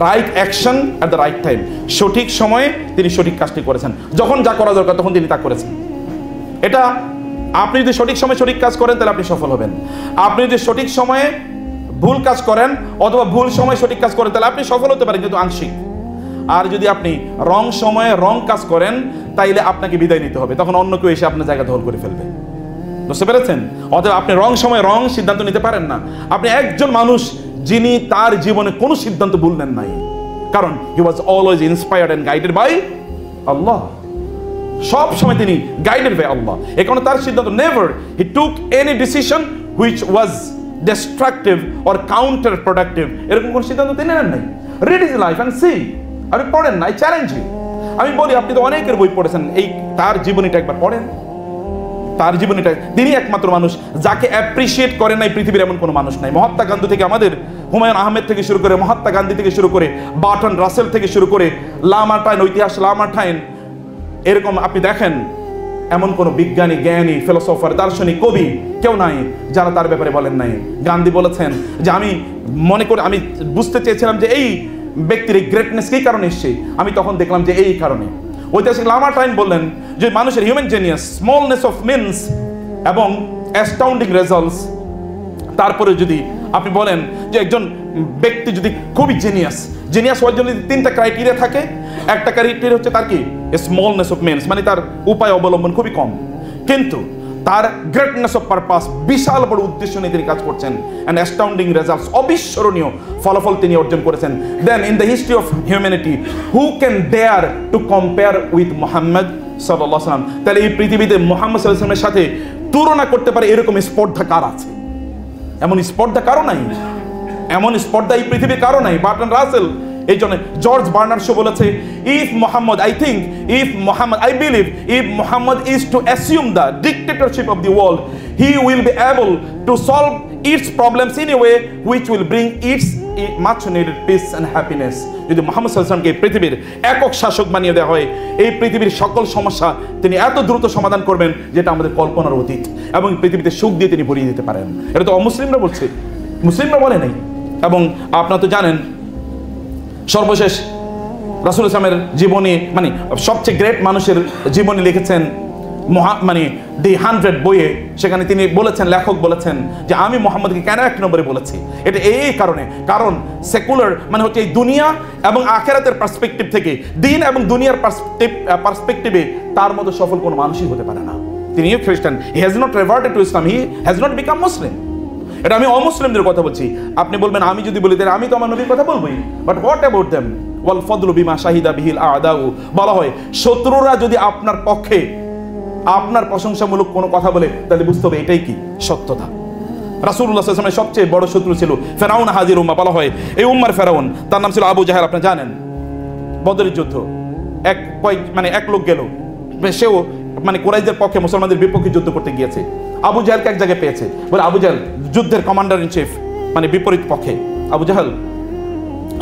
right action at the right time, সঠিক সময়ে তিনি সঠিক কাজটি করেছেন, যখন যা করা দরকার তখন তিনি তা করেছেন। এটা আপনি যদি সঠিক সময়ে সঠিক কাজ করেন তাহলে আপনি সফল হবেন। আপনি যদি সঠিক সময়ে ভুল কাজ করেন অথবা ভুল সময়ে সঠিক কাজ করেন তাহলে আপনি সফল হতে পারেন, কিন্তু আংশিক। আর যদি আপনি রং সময়ে রং কাজ করেন তাইলে আপনাকে বিদায় নিতে হবে, তখন অন্য কেউ এসে আপনার জায়গা দখল করে ফেলবে। বুঝতে পেরেছেন? অতএব আপনি রং সময়ে রং সিদ্ধান্ত নিতে পারেন না। আপনি একজন মানুষ যিনি তার জীবনে কোনো সিদ্ধান্ত ভুল নেন নাই, কারণ he was always inspired and guided by Allah. সব সময় তিনি গাইডেড বাই আল্লাহ। এই কারণে তার সিদ্ধান্ত never he took any decision which was destructive or counter productive, এরকম কোন সিদ্ধান্ত তিনি নেন নাই। Read his life and see. আপনি পড়েন না, আই চ্যালেঞ্জ ইউ। আমি বলি আপনি তো অনেকের বই পড়েছেন, এই তার জীবনীটা একবার পড়েন। তার জীবনীটা, তিনি একমাত্র মানুষ যাকে অ্যাপ্রিসিয়েট করে নাই পৃথিবীর এমন কোনো মানুষ নাই। মহাত্মা গান্ধী থেকে আমাদের হুমায়ুন আহমেদ থেকে শুরু করে, মহাত্মা গান্ধী থেকে শুরু করে, বার্টন রাসেল থেকে শুরু করে, লামার্টাইন, ঐতিহাস লামার্টাইন, এরকম আপনি দেখেন এমন কোন বিজ্ঞানী, জ্ঞানী, ফিলোসফার, দার্শনিক, কবি কেউ নাই যারা তার ব্যাপারে বলেন নাই। গান্ধী বলেছেন যে আমি মনে করি, আমি বুঝতে চেয়েছিলাম যে এই ব্যক্তির এই গ্রেটনেস কি কারণে এসছে, আমি তখন দেখলাম যে এই কারণে। ঐতিহাসিক লামার্টাইন বললেন যে মানুষের হিউম্যান জেনিয়াস, স্মলনেস অফ মিনস এবং অ্যাস্টাউন্ডিং রেজাল্টস। তারপরে যদি আপনি বলেন যে একজন ব্যক্তি যদি খুবই জেনিয়াস হওয়ার জন্য তিনটা ক্রাইটেরিয়া থাকে, একটা ক্রাইটেরিয়া হচ্ছে তার কি স্মলনেস অফ মিনস, মানে তার উপায় অবলম্বন খুবই কম, কিন্তু তার গ্রেটনেস অফ পারপাস, বিশাল বড় উদ্দেশ্য নিয়ে তিনি কাজ করছেন, অ্যান্ড অ্যাস্টাউন্ডিং রেজাল্টস, অবিস্মরণীয় ফলাফল তিনি অর্জন করেছেন। Then in the history of humanity who can dare to compare with Muhammad সাল্লাল্লাহু আলাইহি ওয়াসাল্লাম? তাহলে এই পৃথিবীতে মুহাম্মদ সাল্লাল্লাহু আলাইহি ওয়াসাল্লামের সাথে তুলনা করতে পারে এরকম স্পর্ধা কার আছে? এমন স্পর্ধা কারো নাই, এমন স্পর্ধা এই পৃথিবীর কারো নাই। বার্টন রাসেল, এই জন্য জর্জ বার্নার্ড শো বলেছে, if Mohammad, I believe if Muhammad is to assume the dictatorship of the world, he will be able to solve its problems in a way which will bring its much needed peace and happiness. যদি মুহাম্মদ সাল্লাল্লাহু আলাইহি ওয়াসাল্লামকে এই পৃথিবীর একক শাসক বানিয়ে দেওয়া হয়, এই পৃথিবীর সকল সমস্যা তিনি এত দ্রুত সমাধান করবেন যেটা আমাদের কল্পনার অতীত, এবং পৃথিবীতে সুখ দিয়ে তিনি ভরিয়ে দিতে পারেন। এটা তো অমুসলিমরা বলছে, মুসলিমরা বলে নাই। এবং আপনারা তো জানেন সর্বশেষ রাসূল ইসলামের জীবনী, মানে সবচেয়ে গ্রেট মানুষের জীবনী লিখেছেন মানে দি 100 বইয়ে। সেখানে তিনি বলেছেন, লেখক বলেছেন যে আমি মুহাম্মদকে কেন 1 নম্বরে বলেছি, এটা এই কারণে, কারণ সেকুলার মানে হচ্ছে এই দুনিয়া এবং আখিরাতের পার্সপেক্টিভ থেকে, দিন এবং দুনিয়ার পার্সপেক্টিভে তার মতো সফল কোনো মানুষই হতে পারে না। তিনি খ্রিস্টান, he has not reverted to Islam, he has not become Muslim. এটা আমি অমুসলিমদের কথা বলছি। আপনি বলবেন আমি যদি বলি তাহলে আমি তো আমার নবীর কথা বলবোই, বাট হোয়াট অ্যাবাউট দেম? ওয়াল ফাদলু বিমা শাহিদা বিহিল আদাউ। বলা হয় শত্রুরা যদি আপনার পক্ষে আপনার প্রশংসামূলক কোনো কথা বলে তাহলে বুঝতে হবে এটাই কি সত্যতা। রাসূলুল্লাহ সাল্লাল্লাহু আলাইহি ওয়াসাল্লামের সবচেয়ে বড় শত্রু ছিল ফেরাউন হাজির উম্মাহ। বলা হয় এই উম্মার ফেরাউন, তার নাম ছিল আবু জাহেল। আপনি জানেন বদরের যুদ্ধ, এক লোক গেল, সেও মানে কুরাইশদের পক্ষে মুসলমানদের বিপক্ষে যুদ্ধ করতে গিয়েছে। আবু জাহেলকে এক জায়গায় পেয়েছে, বলে আবু জাহেল যুদ্ধের কমান্ডার ইন চিফ, মানে বিপরীত পক্ষে। আবু জাহেল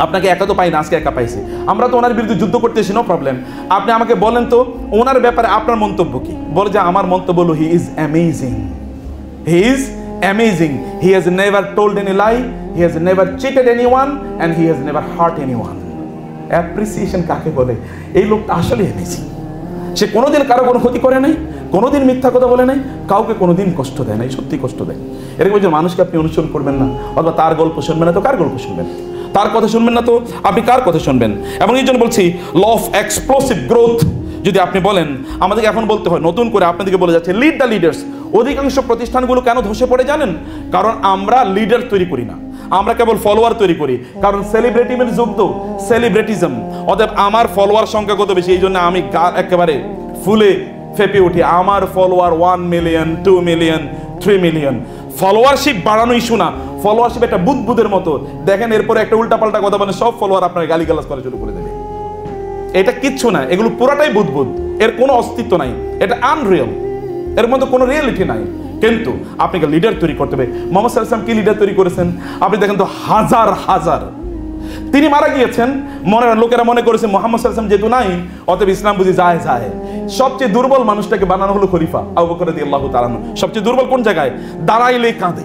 আপনাকে একা তো পাই না, আজকে একা পাইছি, আমরা তো ওনার বিরুদ্ধে যুদ্ধ করতেছি, নো প্রবলেম। আপনি আমাকে বলেন তো ওনার ব্যাপারে আপনার মন্তব্য কি? বলে যে আমার মন্তব্য হলো he is amazing, he is amazing, he has never told any lie, he has never cheated anyone and he has never heart anyone. Appreciation কাকে বলে? এই লোকটা আসলে অ্যামেজিং। সে কোনোদিন কারো কোনো ক্ষতি করে নাই, কোনোদিন মিথ্যা কথা বলে নাই, কাউকে কোনোদিন কষ্ট দেয় নাই, সত্যি কষ্ট দেয়। এরকম একজন মানুষকে আপনি অনুসরণ করবেন না, অথবা তার গল্প শুনবেন না তো কার গল্প শুনবেন? তার কথা শুনবেন না তো আপনি কার কথা শুনবেন? এবং এই জন্য বলছি ল অফ এক্সপ্লোসিভ গ্রোথ যদি আপনি বলেন, আমাদেরকে এখন বলতে হয় নতুন করে, আপনাদেরকে বলে যাচ্ছে লিড দ্য লিডার্স। অধিকাংশ প্রতিষ্ঠানগুলো কেন ধসে পড়ে জানেন? কারণ আমরা লিডার তৈরি করি না, আমরা কেবল ফলোয়ার তৈরি করি। কারণ সেলিব্রিটিমের যুগ তো, সেলিব্রিটিজম। অতএব আমার ফলোয়ার সংখ্যা কত বেশি, এই জন্য আমি একেবারে ফুলে ফেপে উঠি। আমার ফলোয়ার 1 মিলিয়ন, 2 মিলিয়ন, 3 মিলিয়ন। ফলোয়ারশিপ বাড়ানো ইস্যু না, ফলোয়ারশিপ একটা বুদবুদের মতো। দেখেন এরপরে একটা উল্টাপাল্টা কথা বলে সব ফলোয়ার আপনার গালিগালাজ করা শুরু করে দেবে। এটা কিচ্ছু না, এগুলো পুরাটাই বুদবুদ, এর কোনো অস্তিত্ব নাই, এটা আনরিয়েল, এর মধ্যে কোনো রিয়েলিটি নাই। কিন্তু আপনাকে লিডার তৈরি করতে হবে। মুহাম্মদ সাল্লাল্লাহু আলাইহি ওয়াসাল্লাম কি লিডার তৈরি করেছেন? আপনি দেখেন তো হাজার হাজার, তিনি মারা গিয়েছেন, লোকেরা মনে করেছে মুহাম্মদ সাল্লাল্লাহু আলাইহি ওয়াসাল্লাম যেহেতু নাই অতএব ইসলাম বুঝি যায়। সবচেয়ে দুর্বল মানুষটাকে বানানো হলো খলিফা আবু বকর রাদিয়াল্লাহু তাআলা আনহু। সবচেয়ে দুর্বল কোন জায়গায়? দাঁড়াইলে কাঁদে,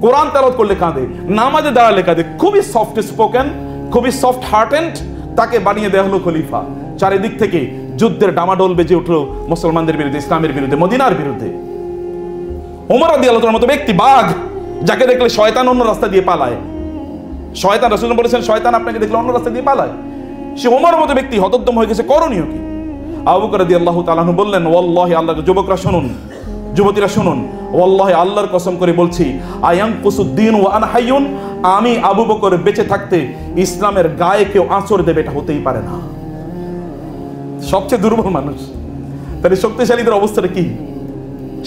কোরআন তেলাওয়াত করলে কাঁদে, নামাজে দাঁড়ালে কাঁদে, খুবই সফট স্পোকেন খুবই সফট হার্টেন্ড, তাকে বানিয়ে দেওয়া হলো খলিফা। চারিদিক থেকে যুদ্ধের ডামাডোল বেজে উঠলো মুসলমানদের বিরুদ্ধে, ইসলামের বিরুদ্ধে, মদিনার বিরুদ্ধে। ওমর রাদিয়াল্লাহু তাআলার মতো ব্যক্তি, বাঘ, যাকে দেখলে শয়তান অন্য রাস্তা দিয়ে পালায়, শয়তান, রাসূলুল্লাহ বলেছেন শয়তান আপনাকে দেখলে অন্য রাস্তা দিয়ে পালায়, সে ওমরের মতো ব্যক্তি হতোদ্যম হয়ে গেছে, করণীয় কি? আবু বকর রাদিয়াল্লাহু তাআলা আনহু বললেন, ওয়াল্লাহি, আল্লাহর যুবকরা শুনুন, যুবতীরা শুনুন, ওয়াল্লাহি আল্লাহর কসম করে বলছি, আয়ানকুসুদ্দিন ওয়া আনা হাইয়ুন, আমি আবু বকর বেঁচে থাকতে ইসলামের গায়ে কেউ আঁচড় দেবে, এটা হতেই পারে না। সবচেয়ে দুর্বল মানুষ, তাহলে শক্তিশালীদের অবস্থাটা কি?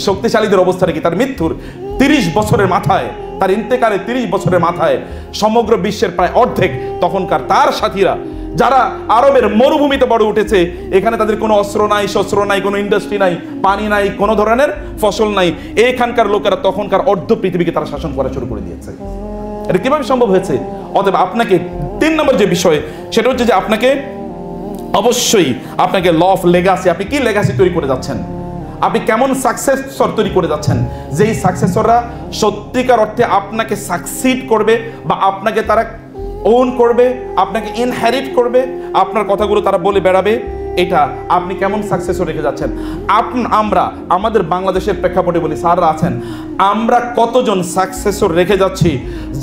শক্তিশালীদের অবস্থাটা কি? তার মৃত্যুর 30 বছরের মাথায়, তার ইন্তেকালের 30 বছরের মাথায় সমগ্র বিশ্বের প্রায় অর্ধেক তখনকার তার সাথীরা, যারা আরবের মরুভূমিতে বড় উঠেছে, এখানে তাদের কোনো অস্ত্র নাই, শস্ত্র নাই, কোনো ইন্ডাস্ট্রি নাই, পানি নাই, কোনো ধরনের ফসল নাই, এখানকার লোকেরা তখনকার অর্ধ পৃথিবীকে তারা শাসন করা শুরু করে দিয়েছে। এটা কিভাবে সম্ভব হয়েছে? অতএব আপনাকে 3 নম্বর যে বিষয়, সেটা হচ্ছে যে আপনাকে অবশ্যই আপনাকে ল অফ লেগাসি, আপনি কি লেগাসি তৈরি করে যাচ্ছেন, আপনি কেমন সাকসেসর তৈরি করে যাচ্ছেন, যেই সাকসেসররা সত্যিকার অর্থে আপনাকে সাকসিড করবে বা আপনাকে তারা ওন করবে, আপনাকে ইনহেরিট করবে, আপনার কথাগুলো তারা বলে বেড়াবে, এটা আপনি কেমন সাকসেসর রেখে যাচ্ছেন। আমরা আমাদের বাংলাদেশের প্রেক্ষাপটে বলি, স্যাররা আছেন, আমরা কতজন সাকসেসর রেখে যাচ্ছি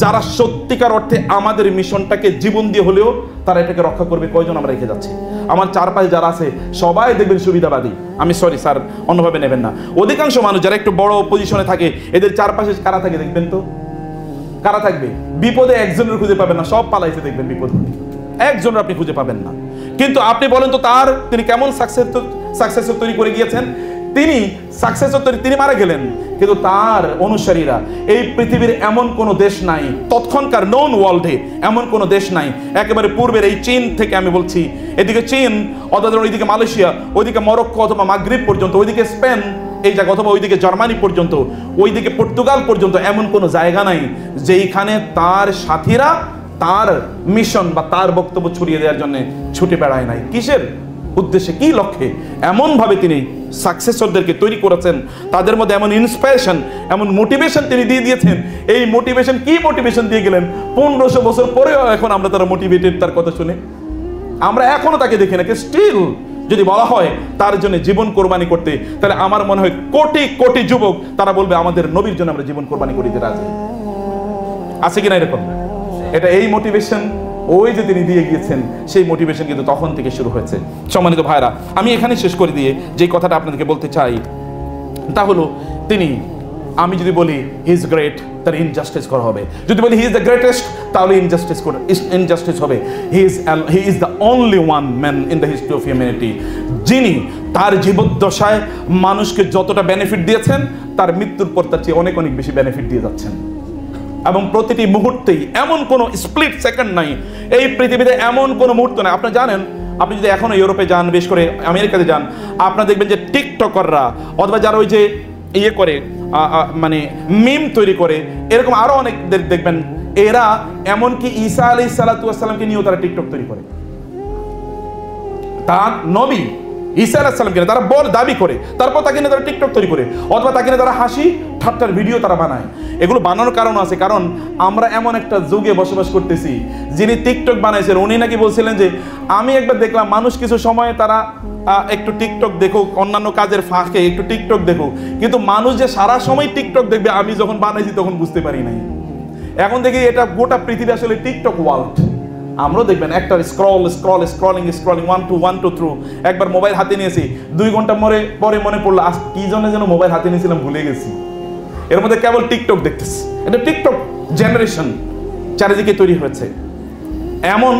যারা সত্যিকার অর্থে আমাদের মিশনটাকে জীবন দিয়ে হলেও তারা এটাকে রক্ষা করবে? কয়জন আমরা রেখে যাচ্ছি? আমার চারপাশে যারা আছে সবাই দেখবেন সুবিধাবাদী। আমি সরি স্যার, অন্যভাবে নেবেন না। অধিকাংশ মানুষ যারা একটু বড় পজিশনে থাকে, এদের চারপাশে কারা থাকে দেখবেন তো? কারা থাকবে? বিপদে একজনের খুঁজে পাবেন না, সব পালাইছে দেখবেন বিপদ হলে, একজনের আপনি খুঁজে পাবেন না। কিন্তু আপনি বলেন তো তিনি কেমন সাকসেসর তৈরি করে গিয়েছেন? তিনি সাকসেসর তৈরি, তিনি মারা গেলেন, কিন্তু তার অনুসারীরা, এই পৃথিবীর এমন কোনো দেশ নাই, তৎক্ষণকার নোন ওয়ার্ল্ডে এমন কোনো দেশ নাই, একেবারে পূর্বের এই চীন থেকে আমি বলছি, এদিকে চীন, অথবা ওইদিকে মালয়েশিয়া, ওইদিকে মরক্কো অথবা মাগরিব পর্যন্ত, ওইদিকে স্পেন এই জায়গা, অথবা ওইদিকে জার্মানি পর্যন্ত, ওইদিকে পর্তুগাল পর্যন্ত, এমন কোনো জায়গা নাই যেইখানে তার সাথীরা তার মিশন বা তার বক্তব্য ছড়িয়ে দেওয়ার জন্য ছুটে বেড়ায় নাই। কিসের উদ্দেশ্যে, কি লক্ষ্যে? এমনভাবে তিনি সাকসেসরদেরকে তৈরি করেছেন, তাদের মধ্যে এমন ইন্সপিরেশন, এমন মোটিভেশন তিনি দিয়ে দিয়েছেন। এই মোটিভেশন, কি মোটিভেশন দিয়ে গেলেন? 1500 বছর পরেও এখন আমরা তারা মোটিভেটেড, তার কথা শুনে আমরা এখনো তাকে দেখি নাকি স্টিল যদি বলা হয় তার জন্য জীবন কোরবানি করতে, তাহলে আমার মনে হয় কোটি কোটি যুবক তারা বলবে আমাদের নবীর জন্য আমরা জীবন কোরবানি করিতে রাজি। আছে কিনা এরকম? এটা এই মোটিভেশন ওই যে তিনি দিয়ে গিয়েছেন, সেই মোটিভেশন কিন্তু তখন থেকে শুরু হয়েছে। সম্মানিত ভাইরা, আমি এখানে শেষ করে দিয়ে যে কথাটা আপনাদেরকে বলতে চাই তা হলো, তিনি, আমি যদি বলি হি ইজ গ্রেট, তার ইনজাস্টিস করা হবে। যদি বলি হি ইজ দ্য গ্রেটেস্ট, তাহলে ইনজাস্টিস হবে। He is the only one man in the history of humanity, যিনি তার জীবদ্দশায় মানুষকে যতটা বেনিফিট দিয়েছেন, তার মৃত্যুর পর তার চেয়ে অনেক অনেক বেশি বেনিফিট দিয়ে যাচ্ছেন। এবং প্রতিটি মুহূর্তেই, এমন কোনো স্প্লিট সেকেন্ড নাই এই পৃথিবীতে, এমন কোনো মুহূর্ত নাই। আপনি জানেন, আপনি যদি এখনো ইউরোপে যান, বেশ করে আমেরিকাতে যান, আপনারা দেখবেন যে টিকটকাররা অথবা যারা ওই যে ইয়ে করে, মানে মিম তৈরি করে, এরকম আরো অনেক দেখবেন, এরা এমনকি ঈসা আলাইহিস সালাতু ওয়াস সালামকে নিয়েও তারা টিকটক তৈরি করে। তার নবী ঈসা আলাইহিস সালামকে তারা দাবি করে, তারপর তাকে নিয়ে তারা টিকটক তৈরি করে, অথবা তাকে নিয়ে তারা হাসি ঠাট্টার ভিডিও তারা বানায়। এগুলো বানানোর কারণ আছে, কারণ আমরা এমন একটা যুগে বসবাস করতেছি, যিনি টিকটক বানাইছেন উনি নাকি বলছিলেন যে, আমি একবার দেখলাম মানুষ কিছু সময় তারা একটু টিকটক দেখুক, অন্যান্য কাজের ফাঁকে একটু টিকটক দেখুক, কিন্তু মানুষ যে সারা সময় টিকটক দেখবে আমি যখন বানাইছি তখন বুঝতে পারি নাই। এখন দেখি এটা গোটা পৃথিবী আসলে টিকটক ওয়ার্ল্ড। আমরাও দেখবেন একটা স্ক্রলিং 1 to 2 একবার মোবাইল হাতে নিয়েছি, 2 ঘন্টা পরে মনে পড়লো আজ কি জন্য যেন মোবাইল হাতে নিয়েছিলাম, ভুলে গেছি। এর মধ্যে কেবল টিকটক দেখতেছি। এটা টিকটক জেনারেশন চারিদিকে তৈরি হয়েছে, এমন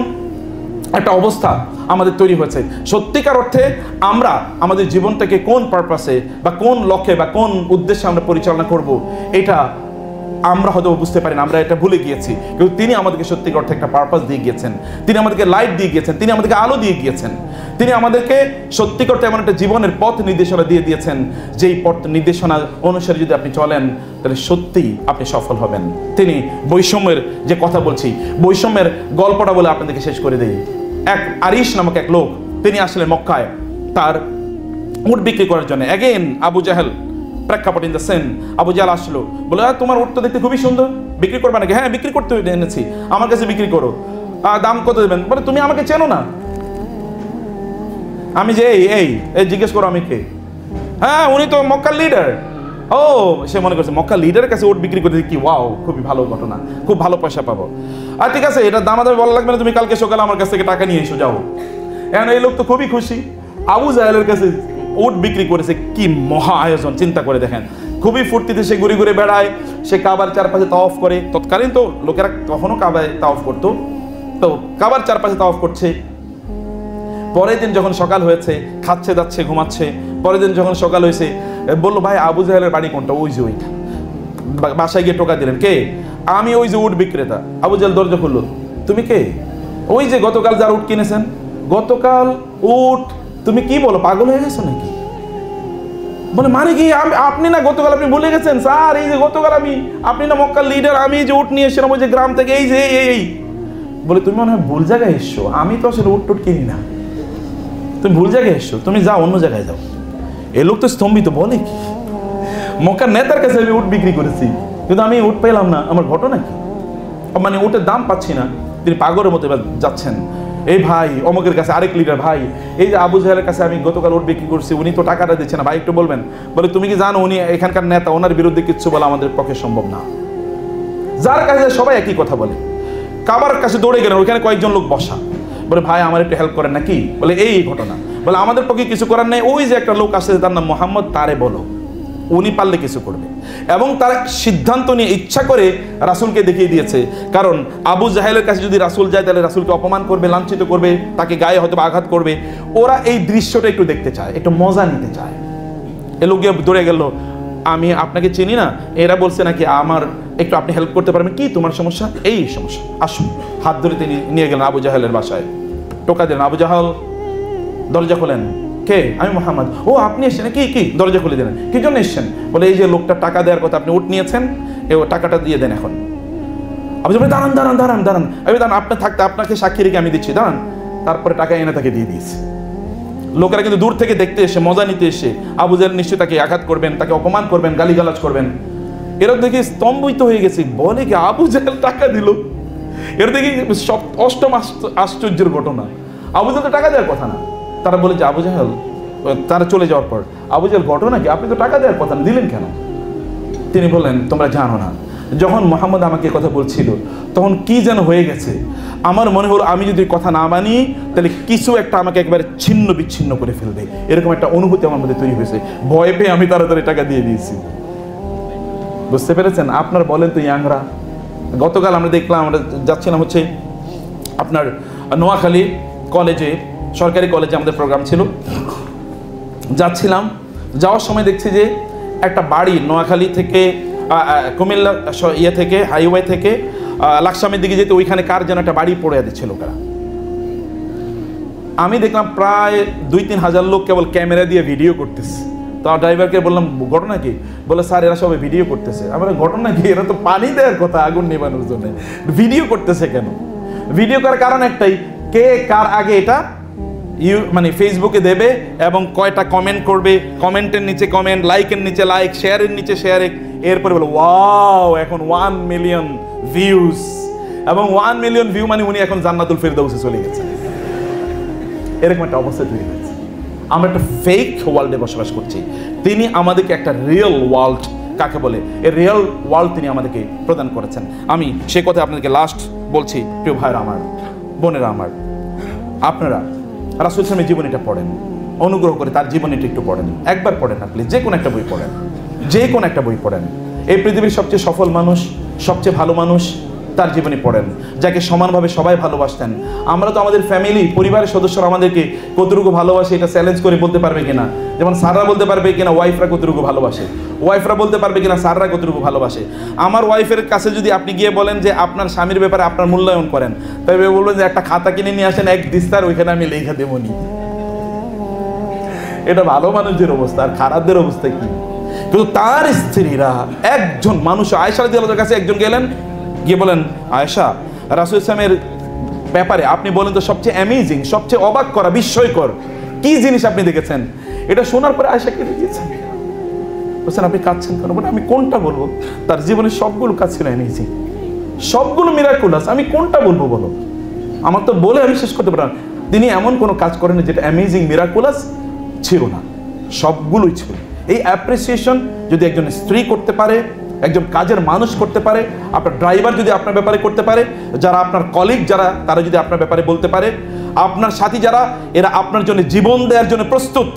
একটা অবস্থা আমাদের তৈরি হয়েছে। সত্যিকার অর্থে আমরা আমাদের জীবনটাকে কোন পারপাসে বা কোন লক্ষ্যে বা কোন উদ্দেশ্যে আমরা পরিচালনা করব, এটা আমরা হয়তো বুঝতে পারি না, আমরা এটা ভুলে গিয়েছি। কিন্তু তিনি আমাদেরকে সত্যিকার অর্থে একটা পারপাস দিয়ে গিয়েছেন, তিনি আমাদেরকে লাইট দিয়ে গিয়েছেন, তিনি আমাদেরকে আলো দিয়ে গিয়েছেন, তিনি আমাদেরকে সত্যিকার অর্থে এমন একটা জীবনের পথ নির্দেশনা দিয়ে দিয়েছেন, যেই পথ নির্দেশনা অনুসারে যদি আপনি চলেন তাহলে সত্যিই আপনি সফল হবেন। তিনি বৈষম্যের যে কথা বলছি, বৈষম্যের গল্পটা বলে আপনাদেরকে শেষ করে দেই। এক আরিশ নামক এক লোক, তিনি আসলে মক্কায় তার উট বিক্রি করার জন্য, অ্যাগেন আবু জাহেল প্রেক্ষাপট ইন দ্য সেন, আবু জাহেল আসলো, বলে তোমার উট তো দেখতে খুবই সুন্দর, বিক্রি করবে নাকি? হ্যাঁ বিক্রি করতে এনেছি, আমার কাছে বিক্রি করো। দাম কত দেবেন? বলে তুমি আমাকে চেনো না? আমি যে এই জিজ্ঞেস করো আমি কে? হ্যাঁ উনি তো মক্কার লিডার। ও সে মনে করছে মক্কার লিডারের কাছে উট বিক্রি করতে, কি ওয়াও, খুবই ভালো ঘটনা, খুব ভালো পয়সা পাবো। আর ঠিক আছে, এটা দামাদামি বলা লাগবে না, তুমি কালকে সকালে আমার কাছ থেকে টাকা নিয়ে এসো, যাও। এখন এই লোক তো খুবই খুশি, আবু জাহেলের কাছে উট বিক্রি করেছে, কি মহা আয়োজন চিন্তা করে দেখেন। খুবই ফুর্তিতে সে ঘুরে ঘুরে বেড়ায়, সে কাবার চারপাশে তাওয়াফ করে। তৎকালীন তো লোকেরা কখনো কাবায় তাওয়াফ করতো, তো কাবার চারপাশে তাওয়াফ করছে। পরের দিন যখন সকাল হয়েছে, খাচ্ছে যাচ্ছে ঘুমাচ্ছে, পরের দিন যখন সকাল হয়েছে বললো ভাই আবু জাহেলের বাড়ি কোনটা? ওই যে ওইটা। বাসায় গিয়ে টোকা দিলেন, কে? আমি ওই যে উট বিক্রেতা। আবু জাহেল দরজা খুললো, তুমি কে? ওই যে গতকাল যার উট কিনেছেন। গতকাল উট? তুমি কি বলো, পাগল হয়ে গেছো নাকি? বলে মানে কি? আপনি না গতকাল, আপনি ভুলে গেছেন স্যার, এই যে গতকাল আপনি না মক্কার লিডার, আমি যে উট নিয়ে এসেছিলাম ওই যে গ্রাম থেকে, এই যে এই। বলে তুমি মনে হয় ভুল জায়গায় এসছো, আমি তো আসলে উট টুট কিনি না, তুমি ভুল জায়গায় এসছো, তুমি যাও অন্য জায়গায় যাও। এ লোক তো স্তম্ভিত, বলে কি মক্কার নেতার কাছে আমি উট বিক্রি করেছি, কিন্তু আমি উট পেলাম না, আমার ঘটনা কি? মানে উটের দাম পাচ্ছি না। তিনি পাগলের মতো এবার যাচ্ছেন, এই ভাই অমুকের কাছে আরেক লিডার, ভাই এই যে আবু জাহেলের কাছে আমি গতকাল উট বিক্রি করছি, উনি তো টাকাটা দিচ্ছে না, ভাই একটু বলবেন। বলে তুমি কি জানো উনি এখানকার নেতা, ওনার বিরুদ্ধে কিচ্ছু বলা আমাদের পক্ষে সম্ভব না। যার কাছে সবাই একই কথা বলে। কাবার কাছে দৌড়ে গেলেন, ওইখানে কয়েকজন লোক বসা। বলে ভাই আমার একটু হেল্প করেন নাকি? বলে এই ঘটনা। বলে আমাদের পক্ষে কিছু করার নেই, ওই যে একটা লোক আসছে তার নাম মোহাম্মদ, তারে বলো, উনি পারলে কিছু করবে। এবং তারা সিদ্ধান্ত নিয়ে ইচ্ছা করে রাসূলকে দেখিয়ে দিয়েছে, কারণ আবু জাহেলের কাছে যদি রাসূল যায় তাহলে রাসূলকে অপমান করবে, লাঞ্ছিত করবে, তাকে গায়ে হয়তো আঘাত করবে। ওরা এই দৃশ্যটা একটু দেখতে চায়, একটু মজা নিতে চায়। এ লোক গিয়ে দৌড়ে গেল, আমি আপনাকে চিনি না, এরা বলছে নাকি আমার একটু আপনি হেল্প করতে পারবেন, কি তোমার সমস্যা? এই সমস্যা, আসুন। হাত ধরে তিনি নিয়ে গেলেন আবু জাহেলের বাসায়, টোকা দিলেন। আবু জাহেল দরজা খোলেন, কে? আমি মোহাম্মদ। ও আপনি এসছেন? কি? দরজা খুলে দিলেন। কি জন্য এসছেন? বলে এই যে লোকটা টাকা দেওয়ার কথা, আপনি উট নিয়েছেন, টাকাটা দিয়ে দেন এখন। আপনি দাঁড়ান, আমি দাঁড়ান, আপনার থাকতে আপনাকে সাক্ষী রেখে আমি দিচ্ছি, দাঁড়ান। তারপরে টাকা এনে তাকে দিয়ে দিয়েছে। লোকেরা কিন্তু দূর থেকে দেখতে এসে, মজা নিতে এসে আবু জাহেল নিশ্চয়ই তাকে আঘাত করবেন, তাকে অপমান করবেন, গালিগালাজ করবেন। এরা দেখি স্তম্ভিত হয়ে গেছে, বলে কি আবু জাহেল টাকা দিল? এরা দেখি অষ্টম আশ্চর্যের ঘটনা। আবু জাহেল তো টাকা দেওয়ার কথা না। তারা বলে যে আবু জাহেল, তারা চলে যাওয়ার পর আবু জাহেল ঘটনা কি, আপনি তো টাকা দেওয়ার কথা দিলেন কেন? তিনি বললেন তোমরা জানো না, যখন মোহাম্মদ আমাকে কথা বলছিল তখন কি যেন হয়ে গেছে, আমার মনে হলো আমি যদি কথা না মানি তাহলে কিছু একটা আমাকে একবারে ছিন্ন বিচ্ছিন্ন করে ফেলবে, এরকম একটা অনুভূতি আমার মধ্যে তৈরি হয়েছে। ভয় পেয়ে আমি তাড়াতাড়ি টাকা দিয়ে দিয়েছি। বুঝতে পেরেছেন? আপনার বলেন তো ইয়াংরা, গতকাল আমরা দেখলাম, আমরা যাচ্ছিলাম হচ্ছে আপনার নোয়াখালী কলেজে, সরকারি কলেজে আমাদের প্রোগ্রাম ছিল, যাচ্ছিলাম, যাওয়ার সময় দেখছি যে একটা বাড়ি নোয়াখালী থেকে কুমিল্লা থেকে হাইওয়ে থেকে লাকসামের দিকে যেতে, ওইখানে কার যেন একটা বাড়ি পড়ে দিচ্ছে লোকেরা। আমি দেখলাম প্রায় 2-3 হাজার লোক কেবল ক্যামেরা দিয়ে ভিডিও করতেছে। তো ড্রাইভারকে বললাম ঘটনা কি? বলে স্যার এরা সবাই ভিডিও করতেছে। আমার ঘটনা কি? এরা তো পানি দেওয়ার কথা আগুন নেবানোর জন্য, ভিডিও করতেছে কেন? ভিডিও করার কারণ একটাই, কে কার আগে এটা মানে ফেসবুকে দেবে এবং কয়টা কমেন্ট করবে, কমেন্টের নিচে কমেন্ট, লাইকের নিচে লাইক, শেয়ারের নিচে শেয়ার, এরপরে বলো ওয়াও এখন 1 মিলিয়ন ভিউজ, এবং 1 মিলিয়ন ভিউ মানে উনি এখন জান্নাতুল ফেরদাউসে চলে গেছে। এরকম একটা অবস্থা তৈরি হয়েছে। আমরা একটা ফেক ওয়ার্ল্ডে বসবাস করছি। তিনি আমাদেরকে একটা রিয়েল ওয়ার্ল্ড কাকে বলে, এই রিয়েল ওয়ার্ল্ড তিনি আমাদেরকে প্রদান করেছেন। আমি সে কথা আপনাদেরকে লাস্ট বলছি, প্রিয় ভাইরা আমার, বোনেরা আমার, আপনারা রাসূল সাল্লাল্লাহু জীবনীটা পড়েন, অনুগ্রহ করে তার জীবনীটা একটু পড়েন, একবার পড়েন না প্লিজ, যে কোনো একটা বই পড়েন, যে কোনো একটা বই পড়েন। এই পৃথিবীর সবচেয়ে সফল মানুষ, সবচেয়ে ভালো মানুষ, তার জীবনী পড়েন, যাকে সমানভাবে সবাই ভালোবাসতেন। আমরা তো আমাদের ফ্যামিলি, পরিবারের সদস্যরা আমাদেরকে কতটুকু ভালোবাসে এটা চ্যালেঞ্জ করে বলতে পারবে কিনা, যেমন স্যাররা বলতে পারবে কিনা ওয়াইফরা কতটুকু ভালোবাসে, ওয়াইফরা বলতে পারবে কিনা স্যাররা কতটুকু ভালোবাসে। আমার ওয়াইফের কাছে যদি আপনি গিয়ে বলেন যে আপনার স্বামীর ব্যাপারে আপনার মূল্যায়ন করেন, তবে বলবেন যে একটা খাতা কিনে নিয়ে আসেন, এক দিস্তার, ওইখানে আমি লেখা দেবনি। এটা ভালো মানুষদের অবস্থা, আর খারাপদের অবস্থা কি? কিন্তু তার স্ত্রীরা, একজন মানুষ আয়েশা রাদিয়াল্লাহু আনহার কাছে একজন গেলেন, গিয়ে বলেন আয়েশা, রাসূল ইসলামের ব্যাপারে আপনি বলেন তো সবচেয়ে অ্যামেজিং, সবচেয়ে অবাক করা, বিস্ময়কর কি জিনিস আপনি দেখেছেন? এটা শোনার পরে আয়েশা কেঁদে দিয়েছেন। বলছেন আপনি কাঁদছেন কেন? বলে আমি কোনটা বলবো? তার জীবনের সবগুলো কাজ ছিল অ্যামেজিং, সবগুলো মিরাকুলাস, আমি কোনটা বলবো বলো? আমার তো বলে আমি শেষ করতে পারলাম। তিনি এমন কোনো কাজ করেন যেটা অ্যামেজিং মিরাকুলাস ছিল না, সবগুলোই ছিল। এই অ্যাপ্রিসিয়েশন যদি একজন স্ত্রী করতে পারে, একজন কাজের মানুষ করতে পারে, আপনার ড্রাইভার যদি আপনার ব্যাপারে করতে পারে, যারা আপনার কলিগ যারা তারা যদি আপনার ব্যাপারে বলতে পারে, আপনার সাথী যারা এরা আপনার জন্য জীবন দেওয়ার জন্য প্রস্তুত,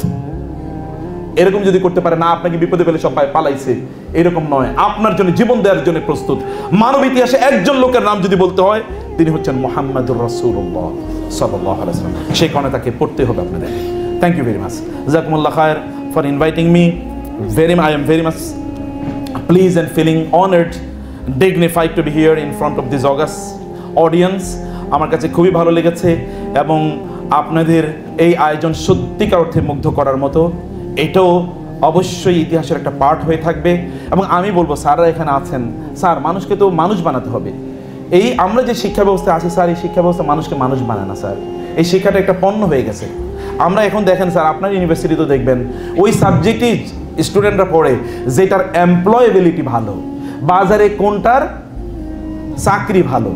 এরকম যদি করতে পারে, না আপনাকে বিপদে ফেলে সবাই পালাইছে এরকম নয়, আপনার জন্য জীবন দেওয়ার জন্য প্রস্তুত, মানব ইতিহাসে একজন লোকের নাম যদি বলতে হয় তিনি হচ্ছেন মুহাম্মাদুর রাসূলুল্লাহ সাল্লাল্লাহু আলাইহি ওয়াসাল্লাম। সেই কারণে তাকে পড়তে হবে আপনাদের। থ্যাংক ইউ ভেরি মাচ, জাযাকুমুল্লাহ খায়ের for inviting me. I am very much pleased and feeling honored, dignified to be here in front of this august audience. আমার কাছে খুবই ভালো লেগেছে এবং আপনাদের এই আয়োজন সত্যিকার অর্থে মুগ্ধ করার মতো। এটাও অবশ্যই ইতিহাসের একটা পার্ট হয়ে থাকবে। এবং আমি বলবো স্যাররা এখানে আছেন, স্যার মানুষকে তো মানুষ বানাতে হবে। এই আমরা যে শিক্ষা ব্যবস্থা আছে স্যার, এই শিক্ষা ব্যবস্থা মানুষকে মানুষ বানায় না স্যার, এই শিক্ষাটা একটা পণ্য হয়ে গেছে। আমরা এখন দেখেন স্যার, আপনার ইউনিভার্সিটিতে দেখবেন ওই সাবজেক্টই স্টুডেন্টরা পড়ে যেটার এমপ্লয়েবিলিটি ভালো, বাজারে কোনটার চাকরি ভালো।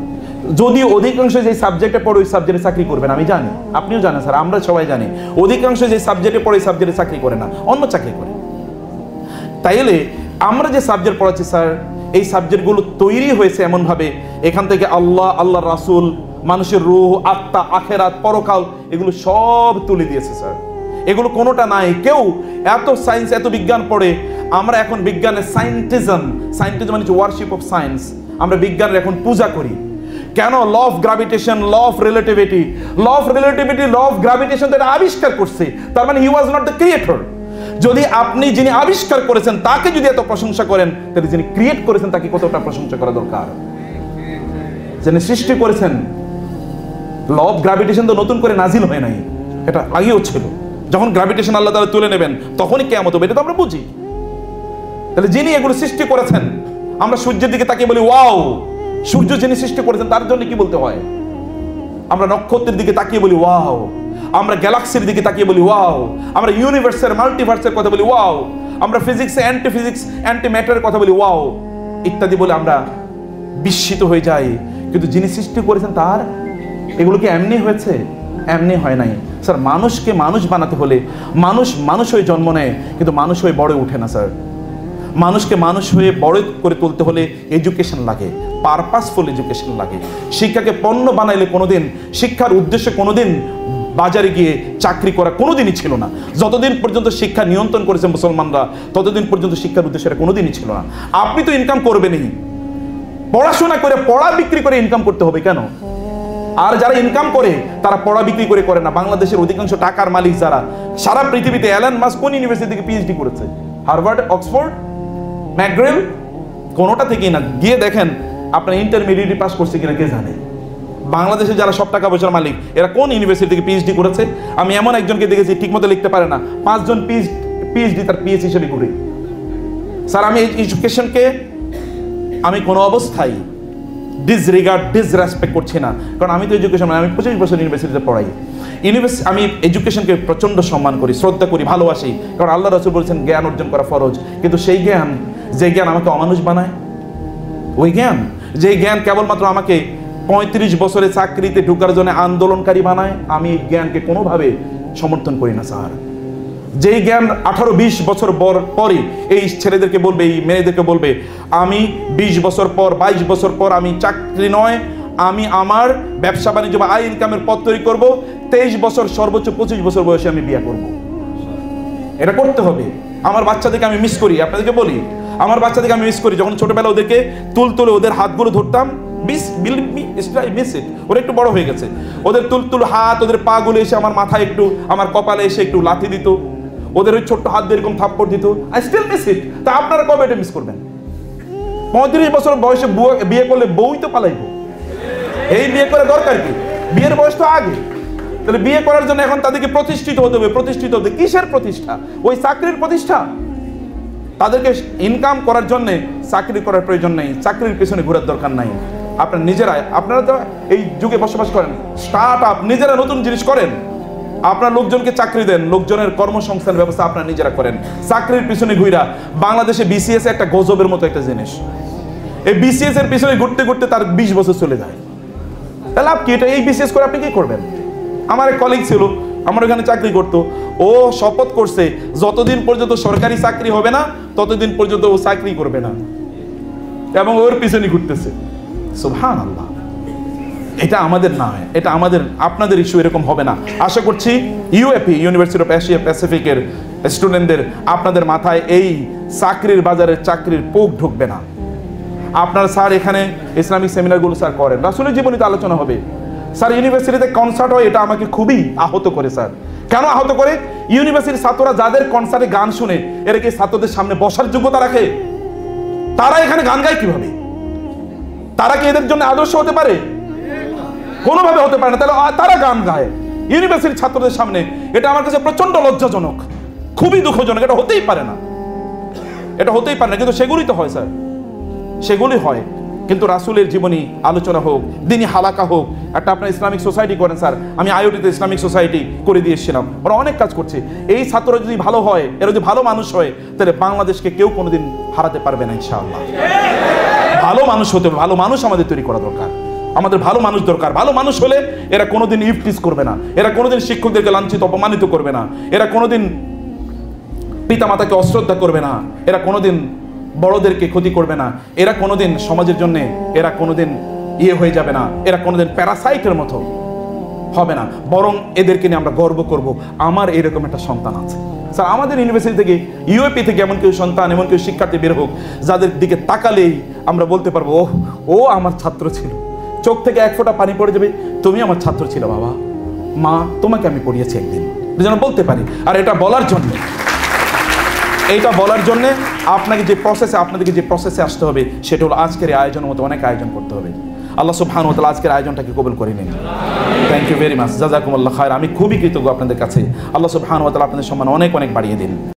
যদি অধিকাংশ যে সাবজেক্টে পড়ে ওই সাবজেক্টে চাকরি করবেন, আমি জানি, আপনিও জানেন স্যার, আমরা সবাই জানি, অধিকাংশ যে সাবজেক্টে পড়ে ওই সাবজেক্টে চাকরি করে না, অন্য চাকরি করে। তাইলে আমরা যে সাবজেক্ট পড়াচ্ছি স্যার, এই সাবজেক্টগুলো তৈরি হয়েছে এমনভাবে এখান থেকে আল্লাহ, আল্লাহর রাসূল, মানুষের রূহ, আত্মা, আখেরাত, পরকাল এগুলো সব তুলে দিয়েছে স্যার। এগুলো কোনোটা নাই। কেউ এত সায়েন্স, এত বিজ্ঞান পড়ে, আমরা এখন বিজ্ঞানের সায়েন্টিজম মানে ওয়ার্শিপ অফ সায়েন্স, আমরা বিজ্ঞানের এখন পূজা করি। কেন? Law of gravitation, law of relativity, law of gravitation তো এটা আবিষ্কার করছে, তার মানে he was not the creator. যদি আপনি যিনি আবিষ্কার করেছেন তাকে যদি এত প্রশংসা করেন, তাহলে যিনি ক্রিয়েট করেছেন তাকে কতটা প্রশংসা করা দরকার। যিনি সৃষ্টি করেছেন, ল অফ গ্র্যাভিটেশন তো নতুন করে নাজিল হয় নাই, এটা আগেও ছিল। যখন গ্র্যাভিটেশন আল্লাহ তাআলা তুলে নেবেন তখনই কিয়ামত হবে, এটা তো আমরা বুঝি। তাহলে যিনি এগুলো সৃষ্টি করেছেন, আমরা সূর্যের দিকে তাকিয়ে বলি ওয়াও, সূর্য যিনি সৃষ্টি করেছেন তার জন্য কি বলতে হয়? আমরা নক্ষত্রের দিকে তাকিয়ে বলি ওয়াও, আমরা গ্যালাক্সির দিকে তাকিয়ে বলি ওয়াও, আমরা ইউনিভার্সের, মাল্টিভার্সের কথা বলি ওয়াও, আমরা ফিজিক্স, অ্যান্টি ম্যাটারের কথা বলি ওয়াও ইত্যাদি বলে আমরা বিস্মিত হয়ে যাই। কিন্তু যিনি সৃষ্টি করেছেন তার এগুলো কি এমনি হয়েছে? এমনি হয় নাই স্যার। মানুষকে মানুষ বানাতে হলে মানুষ হয়ে জন্ম নেয়, কিন্তু মানুষ হয়ে বড় ওঠে না স্যার। মানুষকে মানুষ হয়ে বড় করে তুলতে হলে এডুকেশন লাগে, পারপাসফুল এডুকেশন লাগে। শিক্ষাকে পণ্য বানাইলে কোনোদিন, শিক্ষার উদ্দেশ্য কোনোদিন বাজারে গিয়ে চাকরি করা কোনোদিনই ছিল না। যতদিন পর্যন্ত শিক্ষা নিয়ন্ত্রণ করেছে মুসলমানরা, ততদিন পর্যন্ত শিক্ষার উদ্দেশ্য কোনোদিনই ছিল না। আপনি তো ইনকাম করবেনই, পড়াশোনা করে, পড়া বিক্রি করে ইনকাম করতে হবে কেন? আর যারা ইনকাম করে তারা পড়া বিক্রি করে না। বাংলাদেশের অধিকাংশ টাকার মালিক যারা, সারা পৃথিবীতে এলন মাস্ক কোন ইউনিভার্সিটি থেকে পিএইচডি করেছে? হার্ভার্ড, অক্সফোর্ড, ম্যাকগ্রেল, কোনোটা থেকেই না। গিয়ে দেখেন আপনার ইন্টারমিডিয়েট পাস করছে কিনা কে জানে। বাংলাদেশে যারা সব টাকা পয়সার মালিক এরা কোন ইউনিভার্সিটি থেকে পিএইচডি করেছে? আমি এমন একজনকে দেখেছি ঠিকমতো লিখতে পারে না, 5 জন পিএইচডি তার পিএইচ হিসেবে করি। স্যার আমি এডুকেশনকে আমি কোনো অবস্থায় ডিসরেসপেক্ট করছি না, কারণ আমি তো এডুকেশন, আমি 25 বছর ইউনিভার্সিটিতে পড়াই। আমি এডুকেশনকে প্রচণ্ড সম্মান করি, শ্রদ্ধা করি, ভালোবাসি, কারণ আল্লাহ রাসূল বলেছেন জ্ঞান অর্জন করা ফরজ। কিন্তু সেই জ্ঞান, যে জ্ঞান আমাকে অমানুষ বানায়, ওই জ্ঞান, যে জ্ঞান কেবলমাত্র আমাকে 35 বছরে চাকরিতে ঢোকার জন্য আন্দোলনকারী বানায়, আমি এই জ্ঞানকে কোনোভাবে সমর্থন করি না স্যার। যেই জ্ঞান 18-20 বছর পরে এই ছেলেদেরকে বলবে, এই মেয়েদেরকে বলবে আমি 20 বছর পর, 22 বছর পর আমি চাকরি নয়, আমি আমার ব্যবসা বাণিজ্য বা আয় ইনকামের পথ তৈরি করবো, 23 বছর সর্বোচ্চ 25 বছর বয়সে আমি বিয়ে করব। এটা করতে হবে। আমার বাচ্চাদেরকে আমি মিস করি, আপনাদেরকে বলি, আমার বাচ্চাদেরকে আমি মিস করি। যখন ছোটবেলা ওদেরকে তুলে ওদের হাতগুলো ধরতাম, ওরা একটু বড় হয়ে গেছে, ওদের তুল হাত, ওদের পা গুলো এসে আমার মাথায় একটু, আমার কপালে এসে একটু লাথি দিত, ওদের ওই ছোট্ট হাত দিয়ে এরকম থাপ্পড় দিত। I still miss it. তা আপনারা কবে এটা মিস করবেন? 35 বছর বয়সে বিয়ে করলে বউই তো পালাইব। এই বিয়ে করে দরকার কি? বিয়ের বয়স তো আগে। তাহলে বিয়ে করার জন্য এখন তাদেরকে প্রতিষ্ঠিত হতে হবে। প্রতিষ্ঠিত হতে কিসের প্রতিষ্ঠা? ওই চাকরির প্রতিষ্ঠা। তাদেরকে ইনকাম করার জন্য চাকরি করার প্রয়োজন নেই, চাকরির পেছনে ঘোরার দরকার নাই। আপনারা নিজেরাই, আপনারা তো এই যুগে বসবাস করেন, স্টার্ট আপ, নিজেরা নতুন জিনিস করেন, আপনার লোকজনকে চাকরি দেন, লোকজনের কর্মসংস্থান ব্যবস্থা আপনারা নিজেরা করেন। চাকরির পিছনে ঘুরা, বাংলাদেশে বিসিএস একটা গজবের মতো একটা জিনিস। এই বিসিএস এর পিছনে ঘুরতে ঘুরতে তার 20 বছর চলে যায়। তাহলে আপনি এটা এই বিশেষ করে আপনি কি করবেন? আমার এক কলিগ ছিল, আমার ওখানে চাকরি করতো, ও শপথ করছে যতদিন পর্যন্ত সরকারি চাকরি হবে না ততদিন পর্যন্ত ও চাকরি করবে না, এবং ওর পিছনে ঘুরতেছে। সুবহানাল্লাহ। এটা আমাদের নয়, এটা আমাদের আপনাদের ইস্যু, এরকম হবে না। আশা করছি ইউএপি, ইউনিভার্সিটি অফ এশিয়া প্যাসিফিকের স্টুডেন্টদের আপনাদের মাথায় এই চাকরির বাজারে চাকরির পোক ঢুকবে না। আপনার স্যার এখানে ইসলামিক সেমিনারগুলো স্যার করেন, রাসূলের জীবনীতে আলোচনা হবে। স্যার ইউনিভার্সিটিতে কনসার্ট হয়, এটা আমাকে খুবই আহত করে। স্যার কেন আহত করে? ইউনিভার্সিটির ছাত্ররা যাদের কনসার্টে গান শুনে, এরা কি ছাত্রদের সামনে বসার যোগ্যতা রাখে? তারা এখানে গান গায় কিভাবে? তারা কি এদের জন্য আদর্শ হতে পারে? কোনোভাবে হতে পারে না। তাহলে তারা গান গায় ইউনিভার্সিটির ছাত্রদের সামনে, এটা আমার কাছে প্রচন্ড লজ্জাজনক, খুবই দুঃখজনক। এটা হতেই পারে না, এটা হতেই পারে না। কিন্তু সেগুলি তো হয় স্যার, সেগুলি হয়। কিন্তু রাসূলের জীবনী আলোচনা হোক, দিনী হালাকা হোক, একটা আপনার ইসলামিক সোসাইটি করেন। স্যার আমি আইওটিতে ইসলামিক সোসাইটি করে দিয়ে এসেছিলাম, ওরা অনেক কাজ করছে। এই ছাত্ররা যদি ভালো হয়, এরা যদি ভালো মানুষ হয়, তাহলে বাংলাদেশকে কেউ কোনোদিন হারাতে পারবে না ইনশাআল্লাহ। ভালো মানুষ হতে হবে, ভালো মানুষ আমাদের তৈরি করা দরকার, আমাদের ভালো মানুষ দরকার। ভালো মানুষ হলে এরা কোনোদিন ইফটিস করবে না, এরা কোনোদিন শিক্ষকদেরকে লাঞ্ছিত অপমানিত করবে না, এরা কোনোদিন পিতামাতাকে অশ্রদ্ধা করবে না, এরা কোনোদিন বড়দেরকে ক্ষতি করবে না, এরা কোনোদিন সমাজের জন্য এরা কোনোদিন হয়ে যাবে না, এরা কোনোদিন প্যারাসাইটের মতো হবে না। বরং এদেরকে নিয়ে আমরা গর্ব করব, আমার এরকম একটা সন্তান আছে। স্যার আমাদের ইউনিভার্সিটি থেকে, ইউএপি থেকে এমন কেউ সন্তান, এমন কেউ শিক্ষার্থী বের হোক, যাদের দিকে তাকালেই আমরা বলতে পারবো ও আমার ছাত্র ছিল, চোখ থেকে এক ফোঁটা পানি পড়ে যাবে, তুমি আমার ছাত্র ছিল বাবা, মা তোমাকে আমি পড়িয়েছি একদিন, যেন বলতে পারি। আর এটা বলার জন্য, এইটা বলার জন্যে আপনাদেরকে যে প্রসেসে আসতে হবে, সেটা হলো আজকের এই আয়োজনের মতো অনেক আয়োজন করতে হবে। আল্লাহ সুবহানাহু ওয়া তাআলা আজকের আয়োজনটাকে কবুল করে নিন। থ্যাংক ইউ ভেরি মাচ, জাযাকুমুল্লাহ খায়র। আমি খুবই কৃতজ্ঞ আপনাদের কাছে। আল্লাহ সুবহানাহু ওয়া তাআলা আপনাদের সম্মান অনেক অনেক বাড়িয়ে দিন।